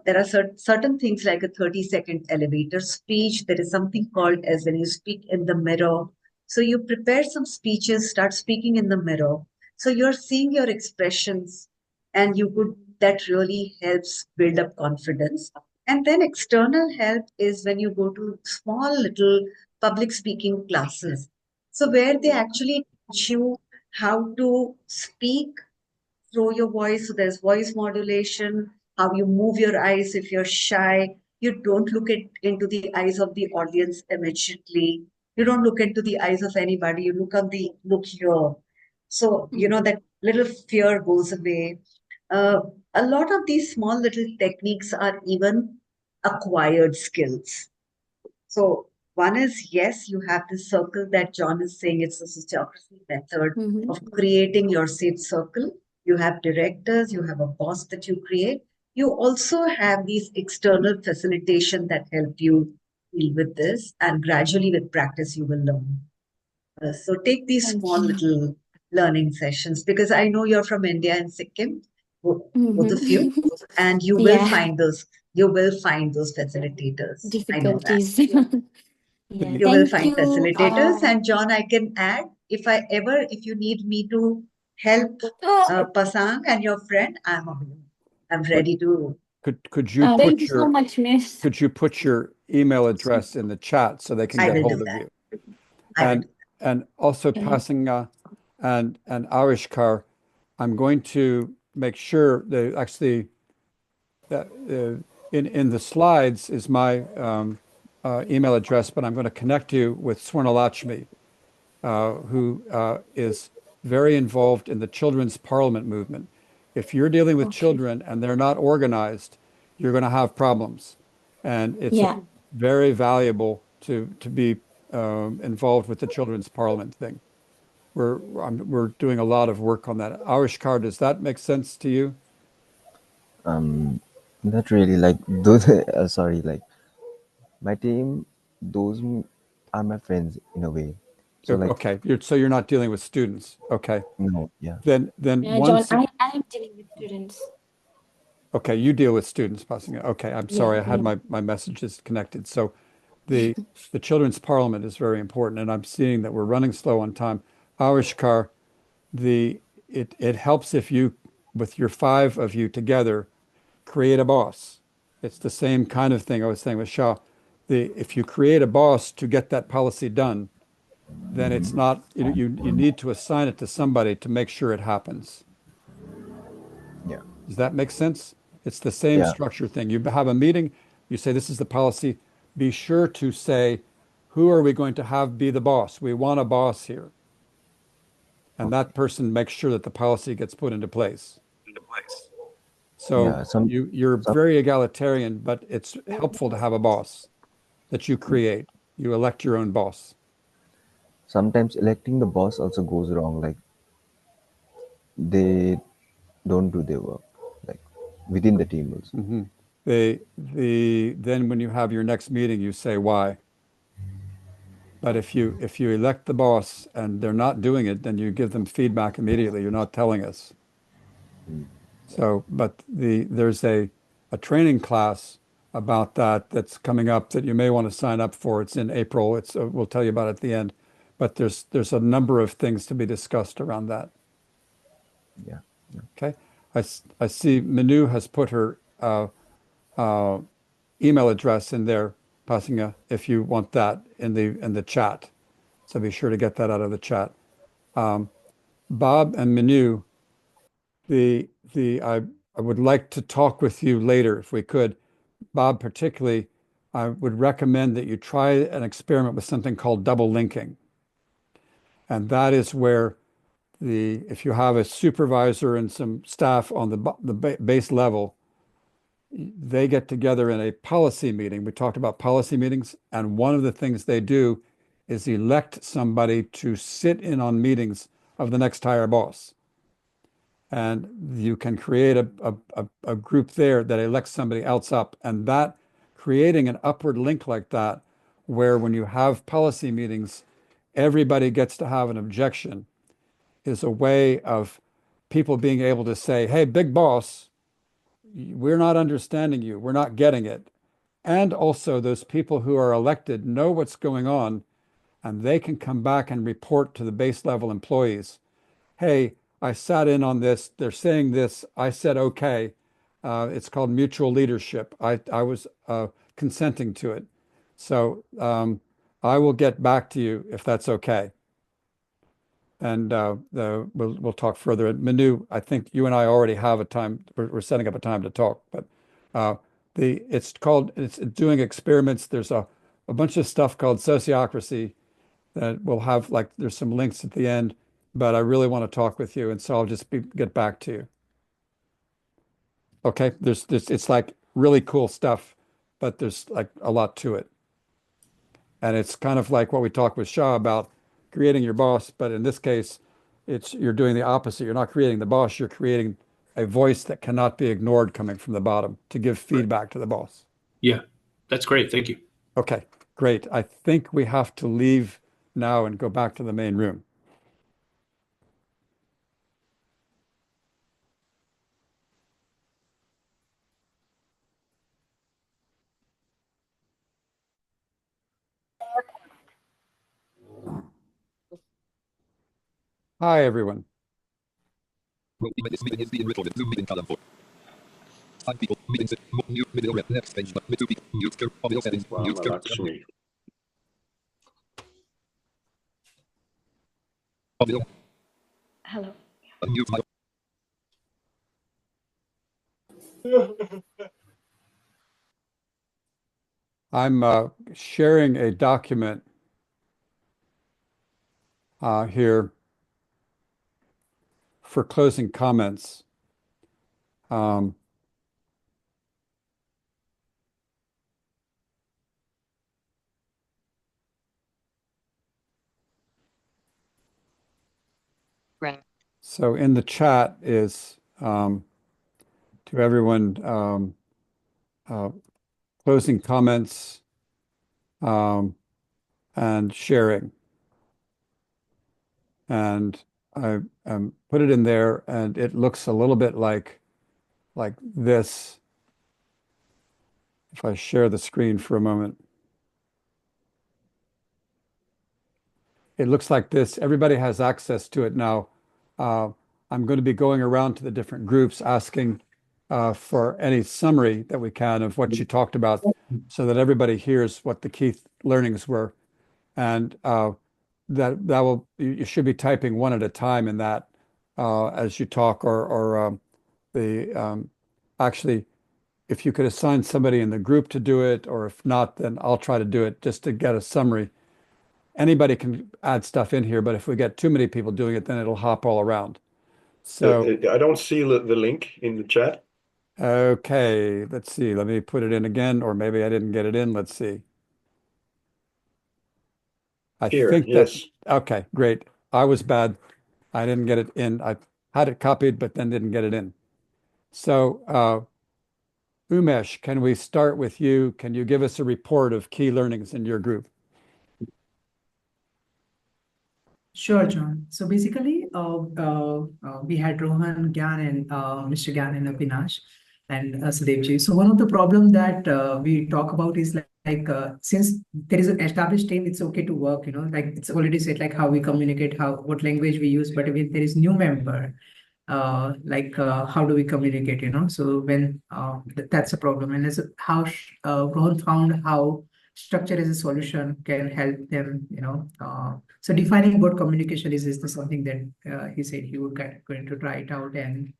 There are certain things like a 30-second elevator speech. There is something called as when you speak in the mirror. So you prepare some speeches, start speaking in the mirror. So you're seeing your expressions, and that really helps build up confidence. And then external help is when you go to small little public speaking classes. So where they actually teach you how to speak through your voice. So there's voice modulation, how you move your eyes if you're shy. You don't into the eyes of the audience immediately. You don't look into the eyes of anybody. You look here. So, that little fear goes away. Uh, a lot of these small little techniques are even acquired skills. So one is, yes, you have this circle that John is saying, it's a sociocracy method Mhm. of creating your safe circle. You have directors, you have a boss that you create. You also have these external facilitation that help you deal with this, and gradually with practice, you will learn. So take these Thank small you. little learning sessions because I know you're from India and Sikkim, both of you, Mhm. and Yeah, you will find those facilitators. I know that. difficulties. Yeah, You will thank find you. facilitators. And John, I can add, if you need me to help Pasang and your friend, I'm available. I'm But ready to, could you Thank put you so much, Miss. could you put your email address in the chat so they can I get will do hold of that. you? I will And do and also Okay. passing and Arishkar, I'm going to make sure that actually that in the slides is my email address, but I'm going to connect you with Swarnalakshmi, who is very involved in the children's parliament movement. If you're dealing with Okay. children and they're not organized, you're going to have problems. And it's Yeah. very valuable to be involved with the children's parliament thing. We're doing a lot of work on that. Arishkar, does that make sense to you? Not really. Like those. Sorry. Like my team, are my friends in a way. So like Okay, so you're not dealing with students. Okay, no, yeah, then Yeah, John, once I am dealing with students. okay, you deal with students passing it. Okay, I'm Yeah, sorry, I had yeah. my messages connected. So the the children's parliament is very important, and I'm seeing that we're running slow on time. Avishkar, the it helps if you with your five of you together create a boss. It's the same kind of thing I was saying with Shah. If you create a boss to get that policy done, then it's not you need to assign it to somebody to make sure it happens. yeah, Does that make sense? It's the same yeah. structure thing. You have a meeting, you say, this is the policy. Be sure to say, who are we going to have be the boss? We want a boss here. And that Okay. person makes sure that the policy gets put into place. So Yeah. Some you're some very egalitarian, but it's helpful to have a boss that you create. You elect your own boss. sometimes electing the boss also goes wrong. Like they don't do their work. Like within the team also. Hmm. Then when you have your next meeting, you say why. But if you elect the boss and they're not doing it, then you give them feedback immediately. You're not telling us. So, but there's a training class about that's coming up that you may want to sign up for. It's in April. We'll tell you about it at the end. But there's a number of things to be discussed around that. Yeah. Yeah. Okay. I see Manu has put her email address in there, Pasina, if you want that in the chat. So be sure to get that out of the chat. Bob and Manu, I would like to talk with you later if we could. Bob, particularly, I would recommend that you try an experiment with something called double linking. And that is where if you have a supervisor and some staff on the base level, they get together in a policy meeting. We talked about policy meetings, and one of the things they do is elect somebody to sit in on meetings of the next higher boss. And you can create a group there that elects somebody else up. And that creating an upward link like that, where when you have policy meetings, everybody gets to have an objection, is a way of people being able to say, hey, big boss, we're not understanding you. We're not getting it. And also, those people who are elected know what's going on, and they can come back and report to the base level employees. Hey, I sat in on this. They're saying this. I said, okay. It's called mutual leadership. I was consenting to it. So I will get back to you if that's okay. And we'll talk further. Manu, I think you and I already have a time. We're setting up a time to talk, but uh, it's doing experiments. There's a bunch of stuff called sociocracy that we'll have there's some links at the end, but I really want to talk with you, and so I'll just get back to you. Okay, it's like really cool stuff, but there's like a lot to it. And it's kind of like what we talked with Shah about creating your boss, but in this case, you're doing the opposite. You're not creating the boss, you're creating a voice that cannot be ignored coming from the bottom to give Right. feedback to the boss. Yeah, that's great. Thank you. Okay. Great. I think we have to leave now and go back to the main room. Hi, everyone. This meeting is being recorded. Zoom meeting column 4. 5 people. Meeting set. New video rep. Next page. But 2 people. Mute. Audio settings. Mute. Audio. Hello. Unmute my. I'm sharing a document here for closing comments. Right. So in the chat is to everyone closing comments and sharing. And I put it in there, and it looks a little bit like this. If I share the screen for a moment, it looks like this. Everybody has access to it now. I'm going to be going around to the different groups asking for any summary that we can of what you talked about so that everybody hears what the key learnings were. And you should be typing one at a time in that as you talk or actually, if you could assign somebody in the group to do it, or if not, then I'll try to do it just to get a summary. Anybody can add stuff in here, but if we get too many people doing it, then it'll hop all around. So, I don't see the link in the chat. okay, let's see. Let me put it in again, or maybe I didn't get it in. Let's see. I Here, think yes. okay, great. I was bad. I didn't get it in. I had it copied, but then didn't get it in. So, Umesh, can we start with you? Can you give us a report of key learnings in your group? Sure, John. So basically, we had Rohan, Gyan, and Mr. Gyan and Avinash and Sadevji. So one of the problem that we talk about is since there is an established team, it's okay to work. Like it's already said, like how we communicate, what language we use. But if there is new member, how do we communicate? So when that's a problem, and as Rohan found how structure as a solution can help them. So defining what communication is something that he said he would going to try it out, and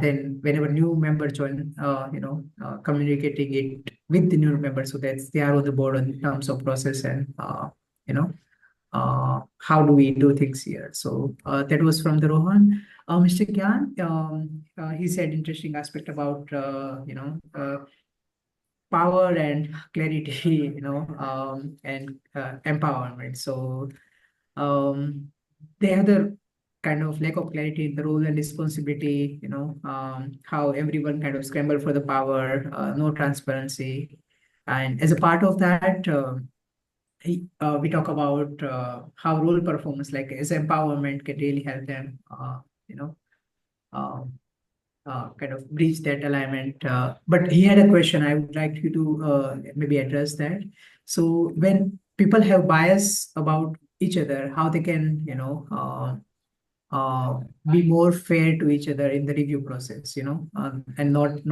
then whenever new member join, communicating it with the new member so that they are on the board in terms of process and how do we do things here. So that was from the Rohan. Mr. Gyan, he said interesting aspect about power and clarity, and empowerment. So they have the kind of lack of clarity in the role and responsibility, how everyone kind of scramble for the power, no transparency. And as a part of that, we talk about how role performance, like as empowerment, can really help them, you know, um, kind of breach that alignment. But he had a question. I would like you to maybe address that. So when people have bias about each other, how they can, be more fair to each other in the review process, and not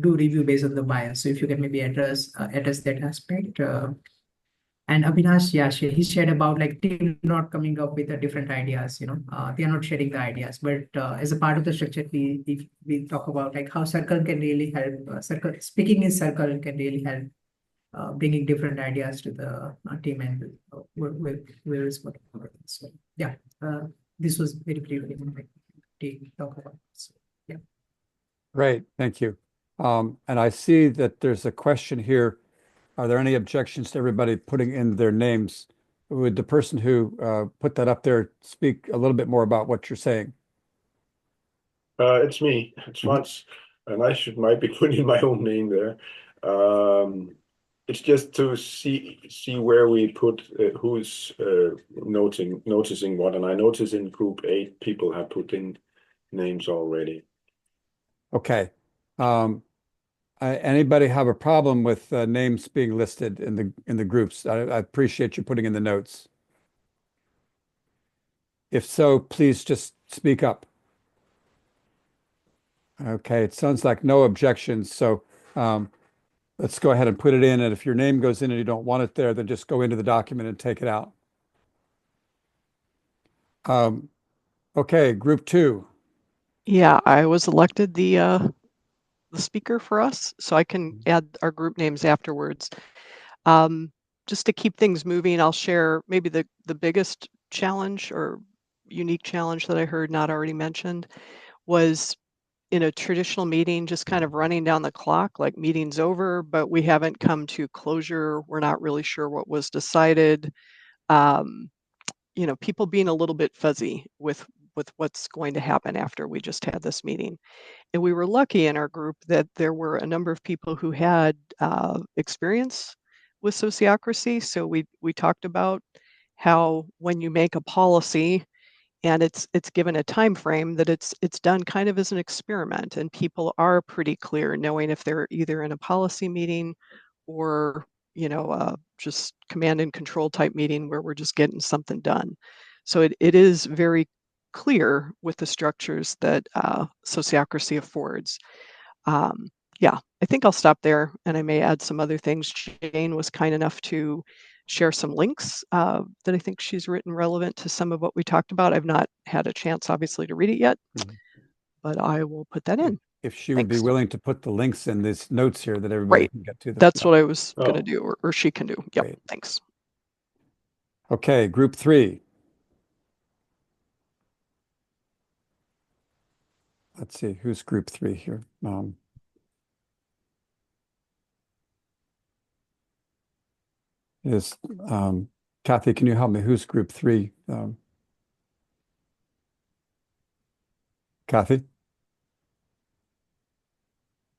do review based on the bias. So if you can maybe address that aspect. And Avinash, yeah, he shared about like team not coming up with the different ideas, they are not sharing the ideas. But as a part of the structure, we talk about like how circle can really help. Circle speaking in circle can really help bringing different ideas to the team, and where is what. So yeah, this was very briefly to talk about. So yeah. Great, thank you. And I see that there's a question here. Are there any objections to everybody putting in their names? Would the person who put that up there speak a little bit more about what you're saying? It's me. It's Frans, and might be putting my own name there. It's just to see where we put who's noticing what, and I notice in group 8 people have put in names already. Okay. Anybody have a problem with names being listed in the groups? I appreciate you putting in the notes. If so, please just speak up. Okay, it sounds like no objections. So let's go ahead and put it in. And if your name goes in and you don't want it there, then just go into the document and take it out. Okay, group 2. Yeah, I was elected the speaker for us, so I can add our group names afterwards. Just to keep things moving, I'll share maybe the biggest challenge or unique challenge that I heard not already mentioned was in a traditional meeting, just kind of running down the clock, like meeting's over, but we haven't come to closure. We're not really sure what was decided. People being a little bit fuzzy with what's going to happen after we just had this meeting. And we were lucky in our group that there were a number of people who had experience with sociocracy. So we talked about how when you make a policy and it's given a time frame, that it's done kind of as an experiment, and people are pretty clear knowing if they're either in a policy meeting or just command and control type meeting where we're just getting something done. So it is very clear with the structures that sociocracy affords. Yeah, I think I'll stop there, and I may add some other things. Jane was kind enough to share some links that I think she's written relevant to some of what we talked about. I've not had a chance, obviously, to read it yet, but I will put that in. If she would be Thanks. willing to put the links in these notes here that everybody Right. can get to. That's what I was Oh. going to do, or she can do. Yep. Great. Thanks. Okay, group 3. Let's see, who's group 3 here? Is Kathy, can you help me? Who's group 3? Kathy?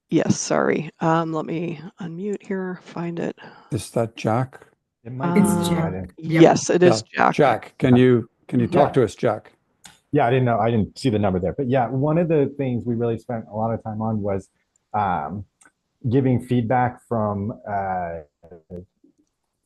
Yes, sorry. Let me unmute here, find it. Is that Jack? It might be. It's Jack. I didn't- Yeah. Yes, it is Yeah, Jack. Jack, can you talk to us, Jack? Yeah, I didn't know. I didn't see the number there. But yeah, one of the things we really spent a lot of time on was giving feedback from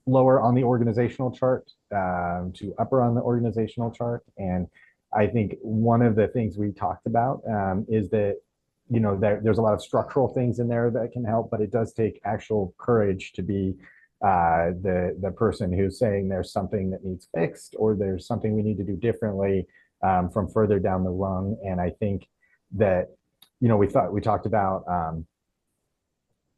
lower on the organizational chart to upper on the organizational chart. And I think one of the things we talked about is that, there's a lot of structural things in there that can help, but it does take actual courage to be the person who's saying there's something that needs fixed or there's something we need to do differently from further down the rung. And I think that, we talked about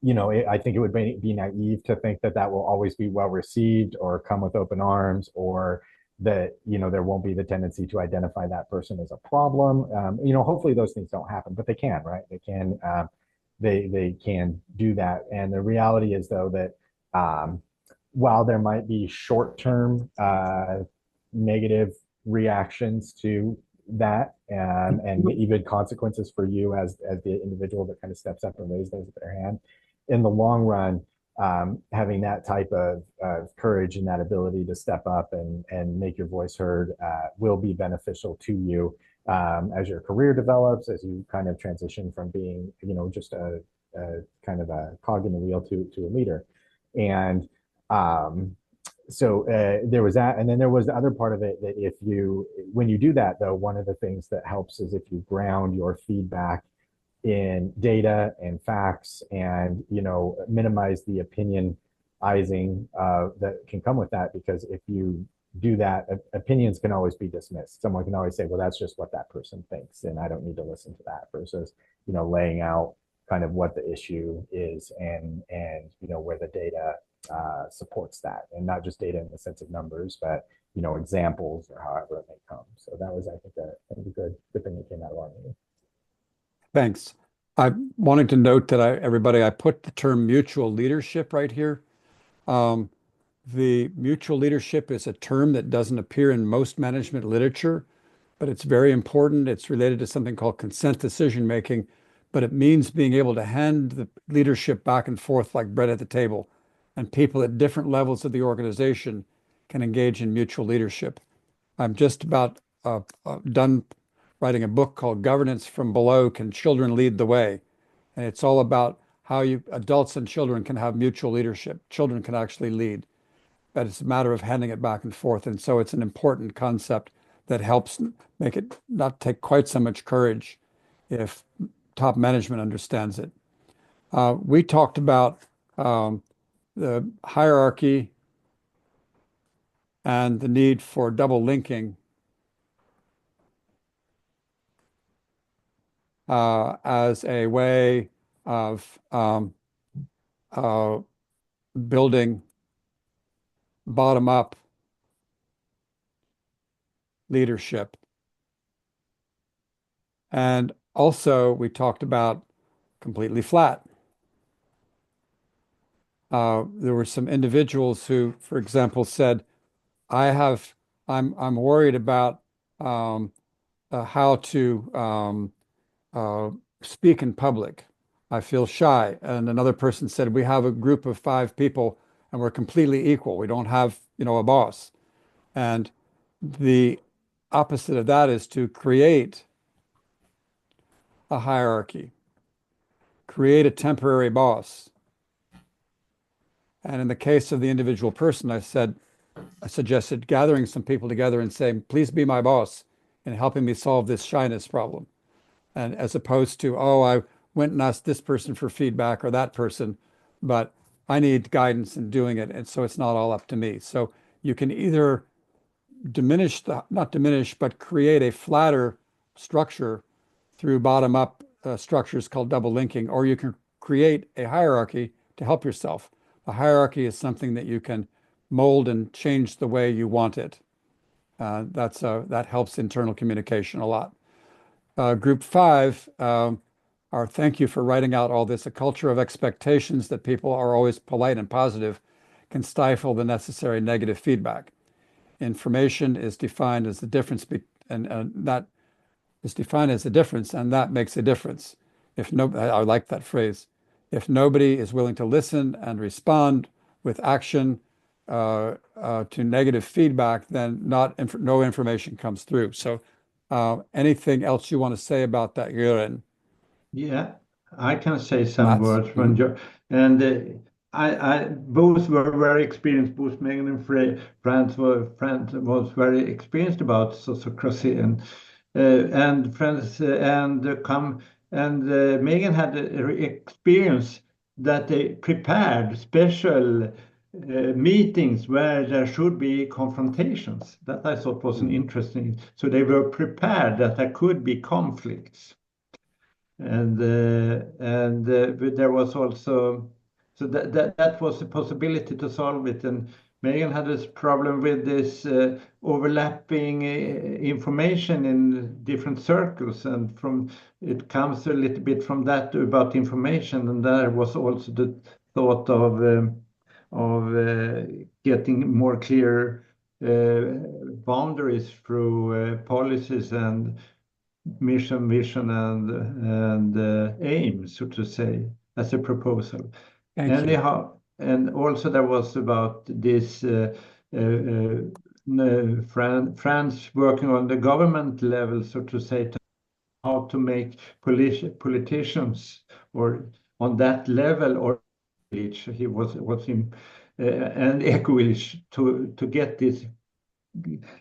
I think it would be naive to think that that will always be well received or come with open arms, or that, there won't be the tendency to identify that person as a problem. Hopefully those things don't happen, but they can, right? They can do that. And the reality is, though, that while there might be short-term negative reactions to that, and even consequences for you as the individual that kind of steps up and raises their hand, in the long run, having that type of courage and that ability to step up and make your voice heard will be beneficial to you as your career develops, as you kind of transition from being, just a kind of a cog in the wheel to a leader. And so there was that. And then there was the other part of it that when you do that, though, one of the things that helps is if you ground your feedback in data and facts, and minimize the opinionizing that can come with that. Because if you do that, opinions can always be dismissed. Someone can always say, well, that's just what that person thinks, and I don't need to listen to that, versus laying out kind of what the issue is, and where the data supports that, and not just data in the sense of numbers, but examples or however it may come. So that was, I think, a good thing that came out of our meeting. Thanks. I wanted to note that I put the term mutual leadership right here. The mutual leadership is a term that doesn't appear in most management literature, but it's very important. It's related to something called consent decision making, but it means being able to hand the leadership back and forth like bread at the table. and people at different levels of the organization can engage in mutual leadership. I'm just about done writing a book called Governance from Below, Can Children Lead the Way? And it's all about how adults and children can have mutual leadership. Children can actually lead, but it's a matter of handing it back and forth. And so it's an important concept that helps make it not take quite so much courage if top management understands it. We talked about the hierarchy and the need for double linking as a way of building bottom-up leadership. And also, we talked about completely flat. There were some individuals who, for example, said, I'm worried about how to speak in public. I feel shy. And another person said, we have a group of 5 people and we're completely equal. We don't have, a boss. And the opposite of that is to create a hierarchy, create a temporary boss. And in the case of the individual person, I suggested gathering some people together and saying, please be my boss and helping me solve this shyness problem. And as opposed to, oh, I went and asked this person for feedback or that person, but I need guidance in doing it. And so it's not all up to me. So you can either not diminish, but create a flatter structure through bottom-up structures called double linking, or you can create a hierarchy to help yourself. A hierarchy is something that you can mold and change the way you want it. That helps internal communication a lot. Group 5, our thank you for writing out all this. A culture of expectations that people are always polite and positive can stifle the necessary negative feedback. Information is defined as the difference, and that is defined as the difference, and that makes a difference. I like that phrase. If nobody is willing to listen and respond with action to negative feedback, then no information comes through. So anything else you want to say about that, Göran? Yeah, I can say some Mats? words when and I both were very experienced. Both Megan and Franz was very experienced about sociocracy and Franz and Megan had experience that they prepared special meetings where there should be confrontations. That I thought was an interesting. So they were prepared that there could be conflicts. And there was also that was a possibility to solve it. And Megan had this problem with this overlapping information in different circles, and from it comes a little bit from that about information. And there was also the thought of getting more clear boundaries through policies and mission, vision, and aim, so to say, as a proposal. Thank you. Anyhow, and also there was about this France working on the government level, so to say, how to make politicians or on that level or he was in and eco-village to get this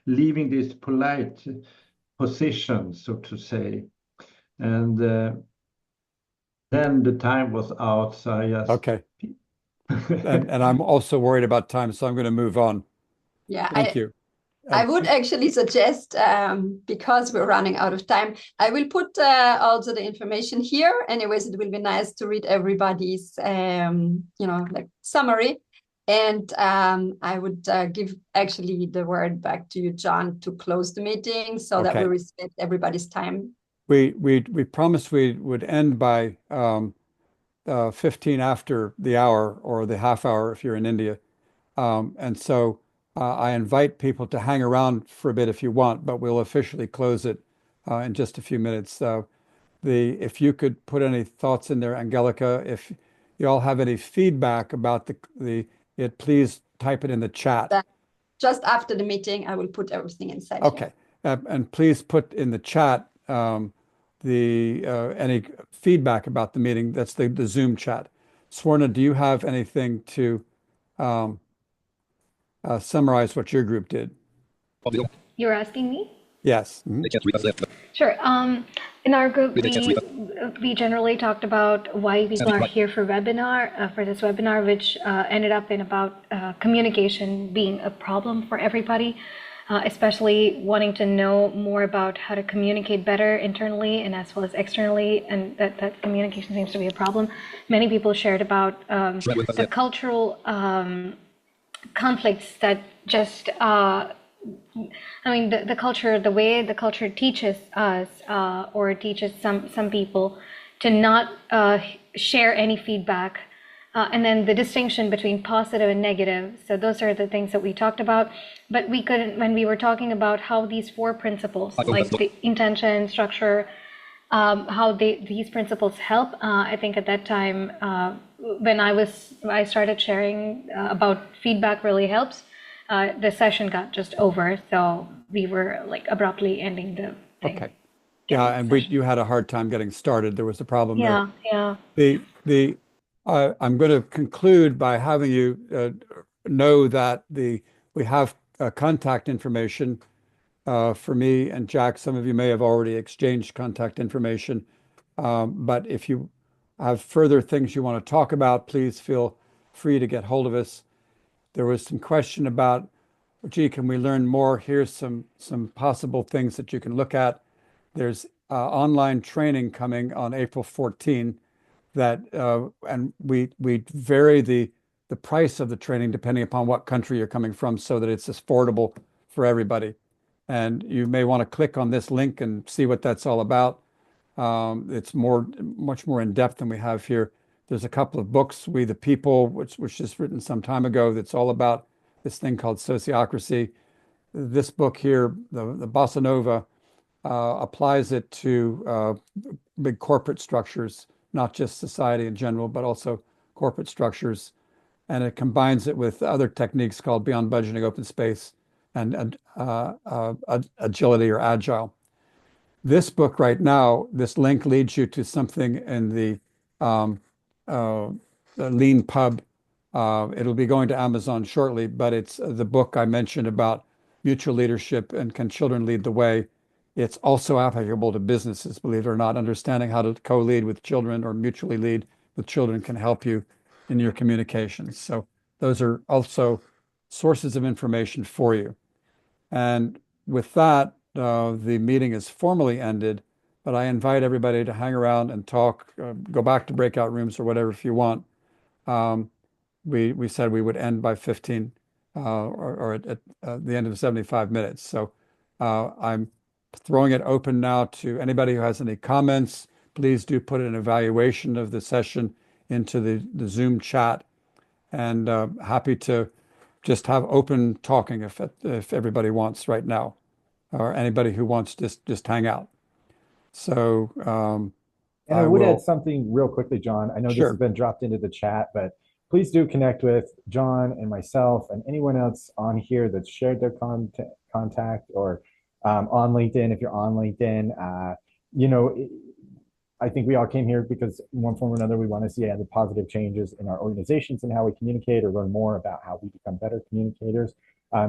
leaving this polite position, so to say. And then the time was out, so I just... Okay. and I'm also worried about time, so I'm going to move on. Yeah, Thank you. I would actually suggest, because we're running out of time, I will put also the information here. Anyways, it will be nice to read everybody's, like summary. And I would give actually the word back to you, John, to close the meeting so that we respect everybody's time. We promised we would end by 15 after the hour or the half hour if you're in India. And so I invite people to hang around for a bit if you want, but we'll officially close it in just a few minutes. If you could put any thoughts in there, Angelica, if you all have any feedback about the it, please type it in the chat. That just after the meeting, I will put everything inside here. Okay. And please put in the chat any feedback about the meeting. That's the Zoom chat. Swarna, do you have anything to summarize what your group did? You're asking me? Yes. They can't read us left. Sure. In our group, They can't read us. we generally talked about why people are here for for this webinar, which ended up in about communication being a problem for everybody, especially wanting to know more about how to communicate better internally and as well as externally, and that communication seems to be a problem. Many people shared about the cultural conflicts that just the culture, the way the culture teaches us or teaches some people to not share any feedback, and then the distinction between positive and negative. So those are the things that we talked about. But we couldn't, when we were talking about how these 4 principles, like the intention, structure, how these principles help. I think at that time, when I started sharing about feedback really helps, the session got just over, so we were like abruptly ending the thing. Okay. Yeah, and you had a hard time getting started. There was a problem there. Yeah. I'm going to conclude by having you know that we have contact information for me and Jack. Some of you may have already exchanged contact information, but if you have further things you want to talk about, please feel free to get hold of us. There was some question about, gee, can we learn more? Here's some possible things that you can look at. There's online training coming on April 14 that and we vary the price of the training depending upon what country you're coming from so that it's affordable for everybody. And you may want to click on this link and see what that's all about. It's much more in depth than we have here. There's a couple of books, We the People, which was just written some time ago, that's all about this thing called sociocracy. This book here, the Bossa Nova, applies it to big corporate structures, not just society in general, but also corporate structures. And it combines it with other techniques called beyond budgeting, open space, and agility or agile. This book right now, this link leads you to something in the Lean Pub. It'll be going to Amazon shortly, but it's the book I mentioned about mutual leadership and Can Children Lead the Way. It's also applicable to businesses, believe it or not. Understanding how to co-lead with children or mutually lead with children can help you in your communications. So those are also sources of information for you. And with that, the meeting is formally ended, but I invite everybody to hang around and talk, go back to breakout rooms or whatever if you want. We said we would end by 15 or at the end of 75 minutes. So I'm throwing it open now to anybody who has any comments. Please do put an evaluation of the session into the Zoom chat, and happy to just have open talking if everybody wants right now, or anybody who wants just hang out. So and I would add something real quickly, John. I know this has been dropped into the chat, but please do connect with John and myself and anyone else on here that's shared their contact or on LinkedIn. If you're on LinkedIn, I think we all came here because in one form or another, we want to see the positive changes in our organizations and how we communicate or learn more about how we become better communicators.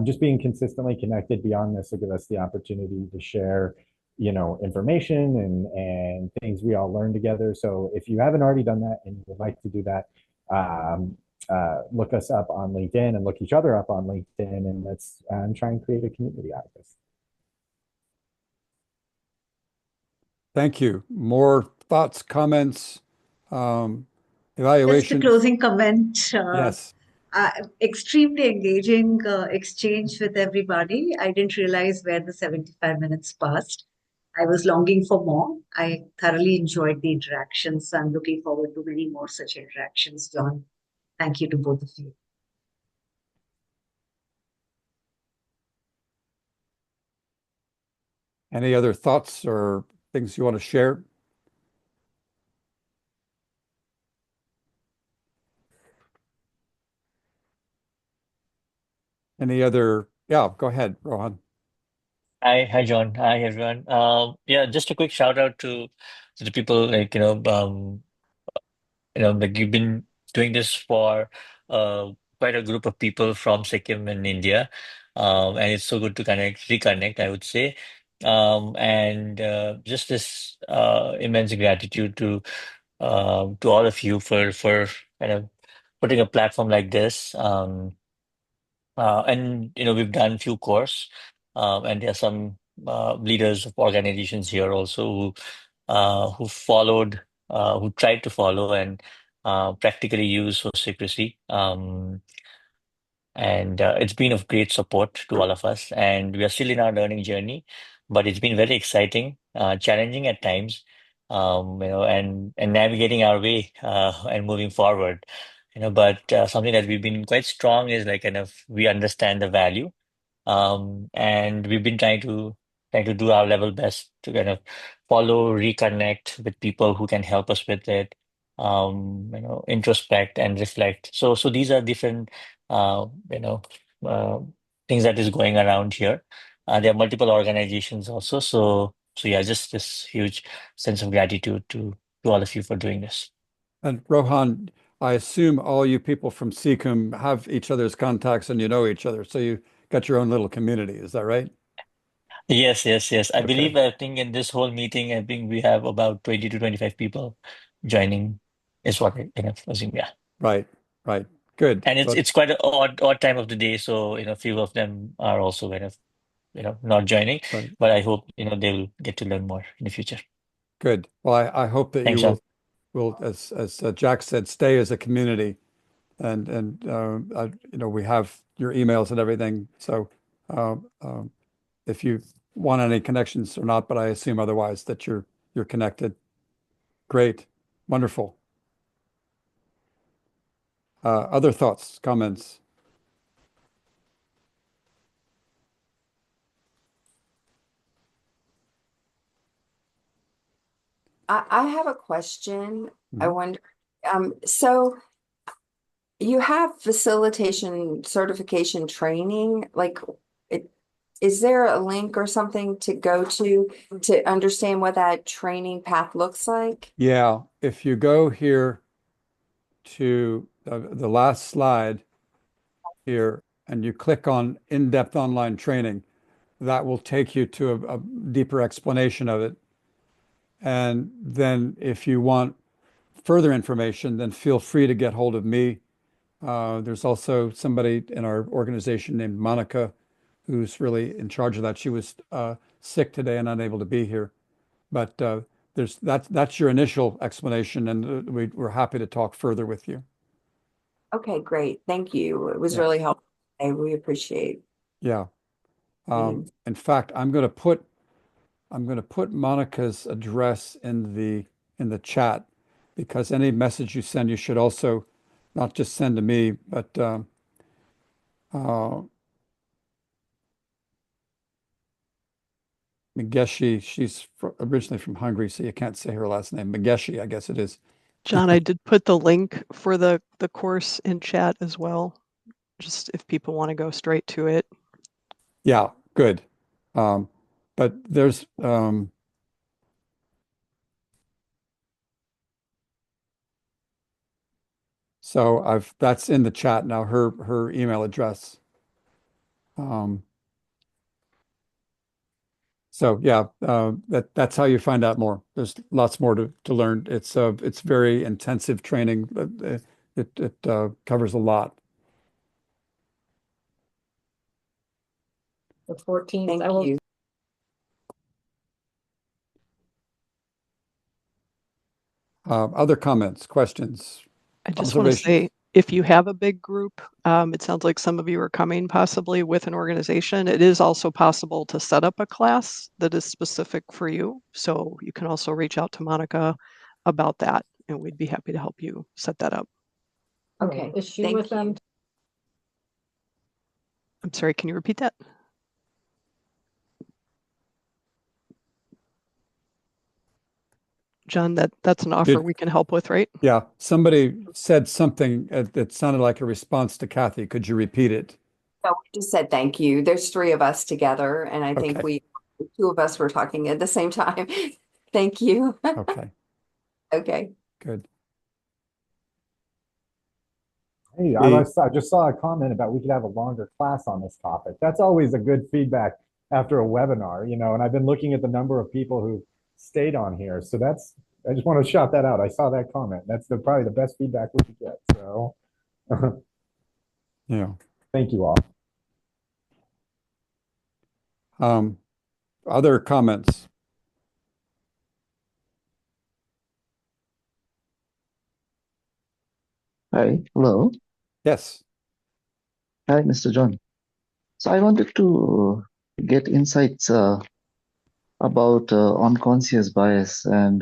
Just being consistently connected beyond this will give us the opportunity to share, information and things we all learn together. So if you haven't already done that and you would like to do that, look us up on LinkedIn and look each other up on LinkedIn, and let's try and create a community out of this. Thank you. More thoughts, comments, evaluation. Just a closing comment. Yes. Extremely engaging exchange with everybody. I didn't realize where the 75 minutes passed. I was longing for more. I thoroughly enjoyed the interactions. I'm looking forward to many more such interactions, John. Thank you to both of you. Any other thoughts or things you want to share? Any other? Yeah, go ahead, Rohan. Hi, John. Hi, everyone. Yeah, just a quick shout out to the people like you've been doing this for quite a group of people from Sikkim and India, and it's so good to reconnect, I would say, and just this immense gratitude to all of you for kind of putting a platform like this. And we've done a few course, and there are some leaders of organizations here also who followed, who tried to follow and practically use for secrecy. And it's been of great support to all of us. And we are still in our learning journey, but it's been very exciting, challenging at times, and navigating our way and moving forward. But something that we've been quite strong is like kind of we understand the value, and we've been trying to do our level best to kind of follow, reconnect with people who can help us with it, introspect and reflect. So these are different, uh, you know, uh, things that is going around here. There are multiple organizations also. So yeah, just this huge sense of gratitude to all of you for doing this. And Rohan, I assume all you people from Sikkim have each other's contacts and you know each other, so you got your own little community. Is that right? Yes, yes, yes. Okay. I think in this whole meeting, I think we have about 20 to 25 people joining, is what I assume. Yeah. Right. Right. Good. And Well, it's quite an odd time of the day, so a few of them are also kind of not joining, right. but I hope they'll get to learn more in the future. Good. Well, I hope that you Thanks, John. will, as Jack said, stay as a community, and we have your emails and everything. So if you want any connections or not, but I assume otherwise that you're connected. Great. Wonderful. Other thoughts, comments? I have a question. I Mhm. wonder, so you have facilitation certification training, like it, is there a link or something to go to understand what that training path looks like? Yeah, if you go here to the last slide here and you click on in-depth online training, that will take you to a deeper explanation of it. And then if you want further information, then feel free to get hold of me. There's also somebody in our organization named Monica who's really in charge of that. She was sick today and unable to be here. But that's your initial explanation, and we're happy to talk further with you. Okay, great. Thank you. It was Yeah, really helpful. We appreciate yeah. it. In fact, I'm going to put Monica's address in the chat because any message you send, you should also not just send to me, but Megeshi, she's originally from Hungary, so you can't say her last name. Megeshi, I guess it is. John, I did put the link for the course in chat as well, just if people want to go straight to it. Yeah, good. But there's so that's in the chat now, her email address. So yeah, that's how you find out more. There's lots more to learn. It's very intensive training. It covers a lot. The 14th. Thank I will. you. Other comments, questions, I just want to observations? say, if you have a big group, it sounds like some of you are coming possibly with an organization. It is also possible to set up a class that is specific for you. So you can also reach out to Monica about that, and we'd be happy to help you set that up. Okay, Is she thank with them? you. I'm sorry, can you repeat that? John, that's an offer we can help with, right? Yeah, somebody said something that sounded like a response to Kathy. Could you repeat it? So we just said thank you. There's three of us together, and I think Okay. two of us were talking at the same time. Thank you. Okay. Okay. Good. Hey, I just saw a comment about we could have a longer class on this topic. That's always a good feedback after a webinar, and I've been looking at the number of people who stayed on here. So I just want to shout that out. I saw that comment. That's probably the best feedback we could get. So Yeah. thank you all. Other comments? Hi, hello. Yes. Hi, Mr. John. So I wanted to get insights about unconscious bias and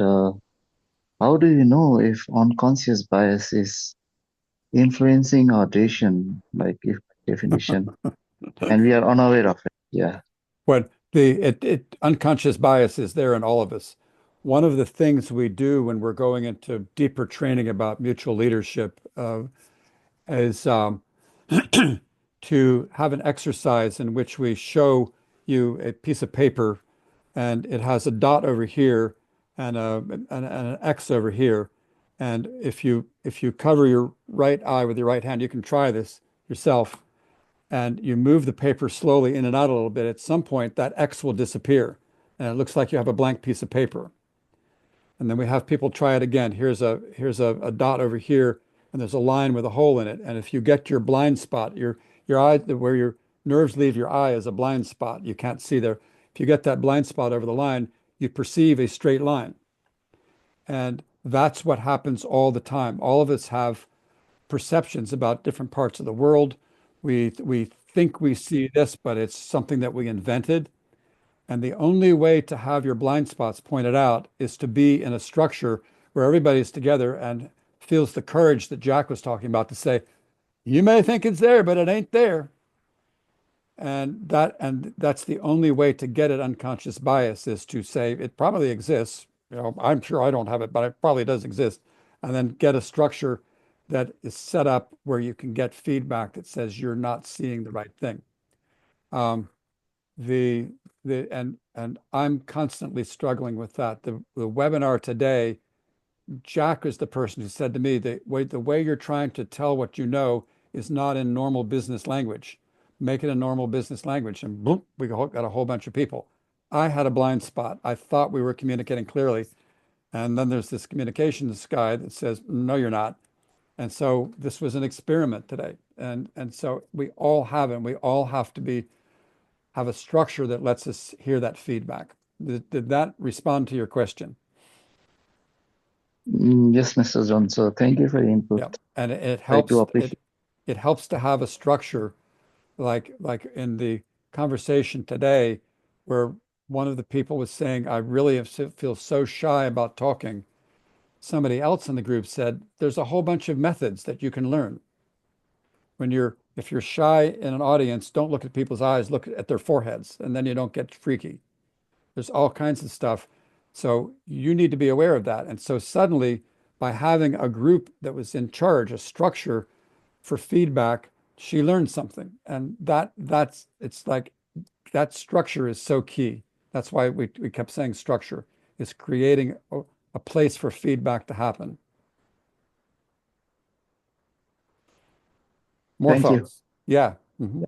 how do you know if unconscious bias is influencing our decision, like if definition, and we are unaware of it? Yeah. What unconscious bias is there in all of us. One of the things we do when we're going into deeper training about mutual leadership is to have an exercise in which we show you a piece of paper and it has a dot over here and an X over here. And if you cover your right eye with your right hand, you can try this yourself, and you move the paper slowly in and out a little bit. At some point, that X will disappear, and it looks like you have a blank piece of paper. And then we have people try it again. Here's a dot over here, and there's a line with a hole in it. And if you get your blind spot, your eye, where your nerves leave your eye is a blind spot. You can't see there. If you get that blind spot over the line, you perceive a straight line. And that's what happens all the time. All of us have perceptions about different parts of the world. We think we see this, but it's something that we invented. And the only way to have your blind spots pointed out is to be in a structure where everybody's together and feels the courage that Jack was talking about to say, you may think it's there, but it ain't there. And that's the only way to get at unconscious bias is to say it probably exists. I'm sure I don't have it, but it probably does exist. And then get a structure that is set up where you can get feedback that says you're not seeing the right thing. Um, the and I'm constantly struggling with that. The webinar today, Jack is the person who said to me the way you're trying to tell what you know is not in normal business language. Make it a normal business language, and boom, we got a whole bunch of people. I had a blind spot. I thought we were communicating clearly, and then there's this communications guy that says, "No, you're not." And so this was an experiment today, and so we all have it. We all have to have a structure that lets us hear that feedback. Did that respond to your question? Yes, Mr. John. So thank you for your input. Yeah, and it I do helps. appreciate. It helps to have a structure, like in the conversation today, where one of the people was saying, "I really feel so shy about talking." Somebody else in the group said, "There's a whole bunch of methods that you can learn. If you're shy in an audience, don't look at people's eyes, look at their foreheads, and then you don't get freaky." There's all kinds of stuff. So you need to be aware of that. And so suddenly, by having a group that was in charge, a structure for feedback, she learned something. And it's like that structure is so key. That's why we kept saying structure is creating a place for feedback to happen. More Thank you. thoughts? Yeah. Mhm.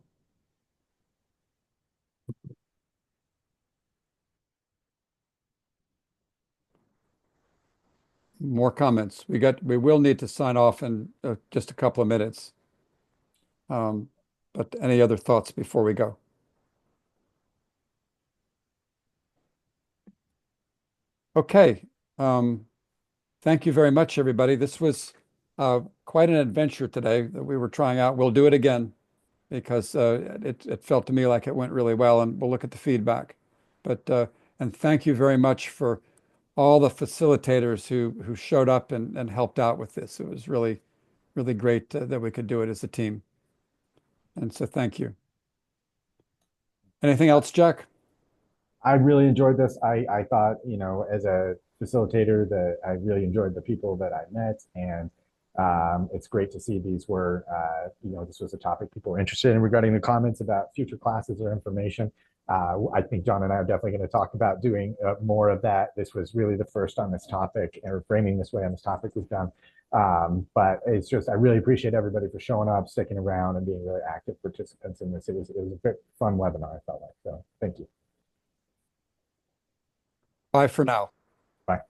More comments. We will need to sign off in just a couple of minutes. But any other thoughts before we go? Okay. Thank you very much, everybody. This was quite an adventure today that we were trying out. We'll do it again because it felt to me like it went really well, and we'll look at the feedback. But and thank you very much for all the facilitators who showed up and helped out with this. It was really, really great that we could do it as a team. And so thank you. Anything else, Jack? I really enjoyed this. I thought, as a facilitator that I really enjoyed the people that I met, and It's great to see these were, this was a topic people were interested in. Regarding the comments about future classes or information, I think John and I are definitely going to talk about doing more of that. This was really the first on this topic, or framing this way on this topic we've done. But it's just, I really appreciate everybody for showing up, sticking around, and being really active participants in this. It was a very fun webinar, I felt like. So thank you. Bye for now. Bye.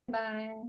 Bye.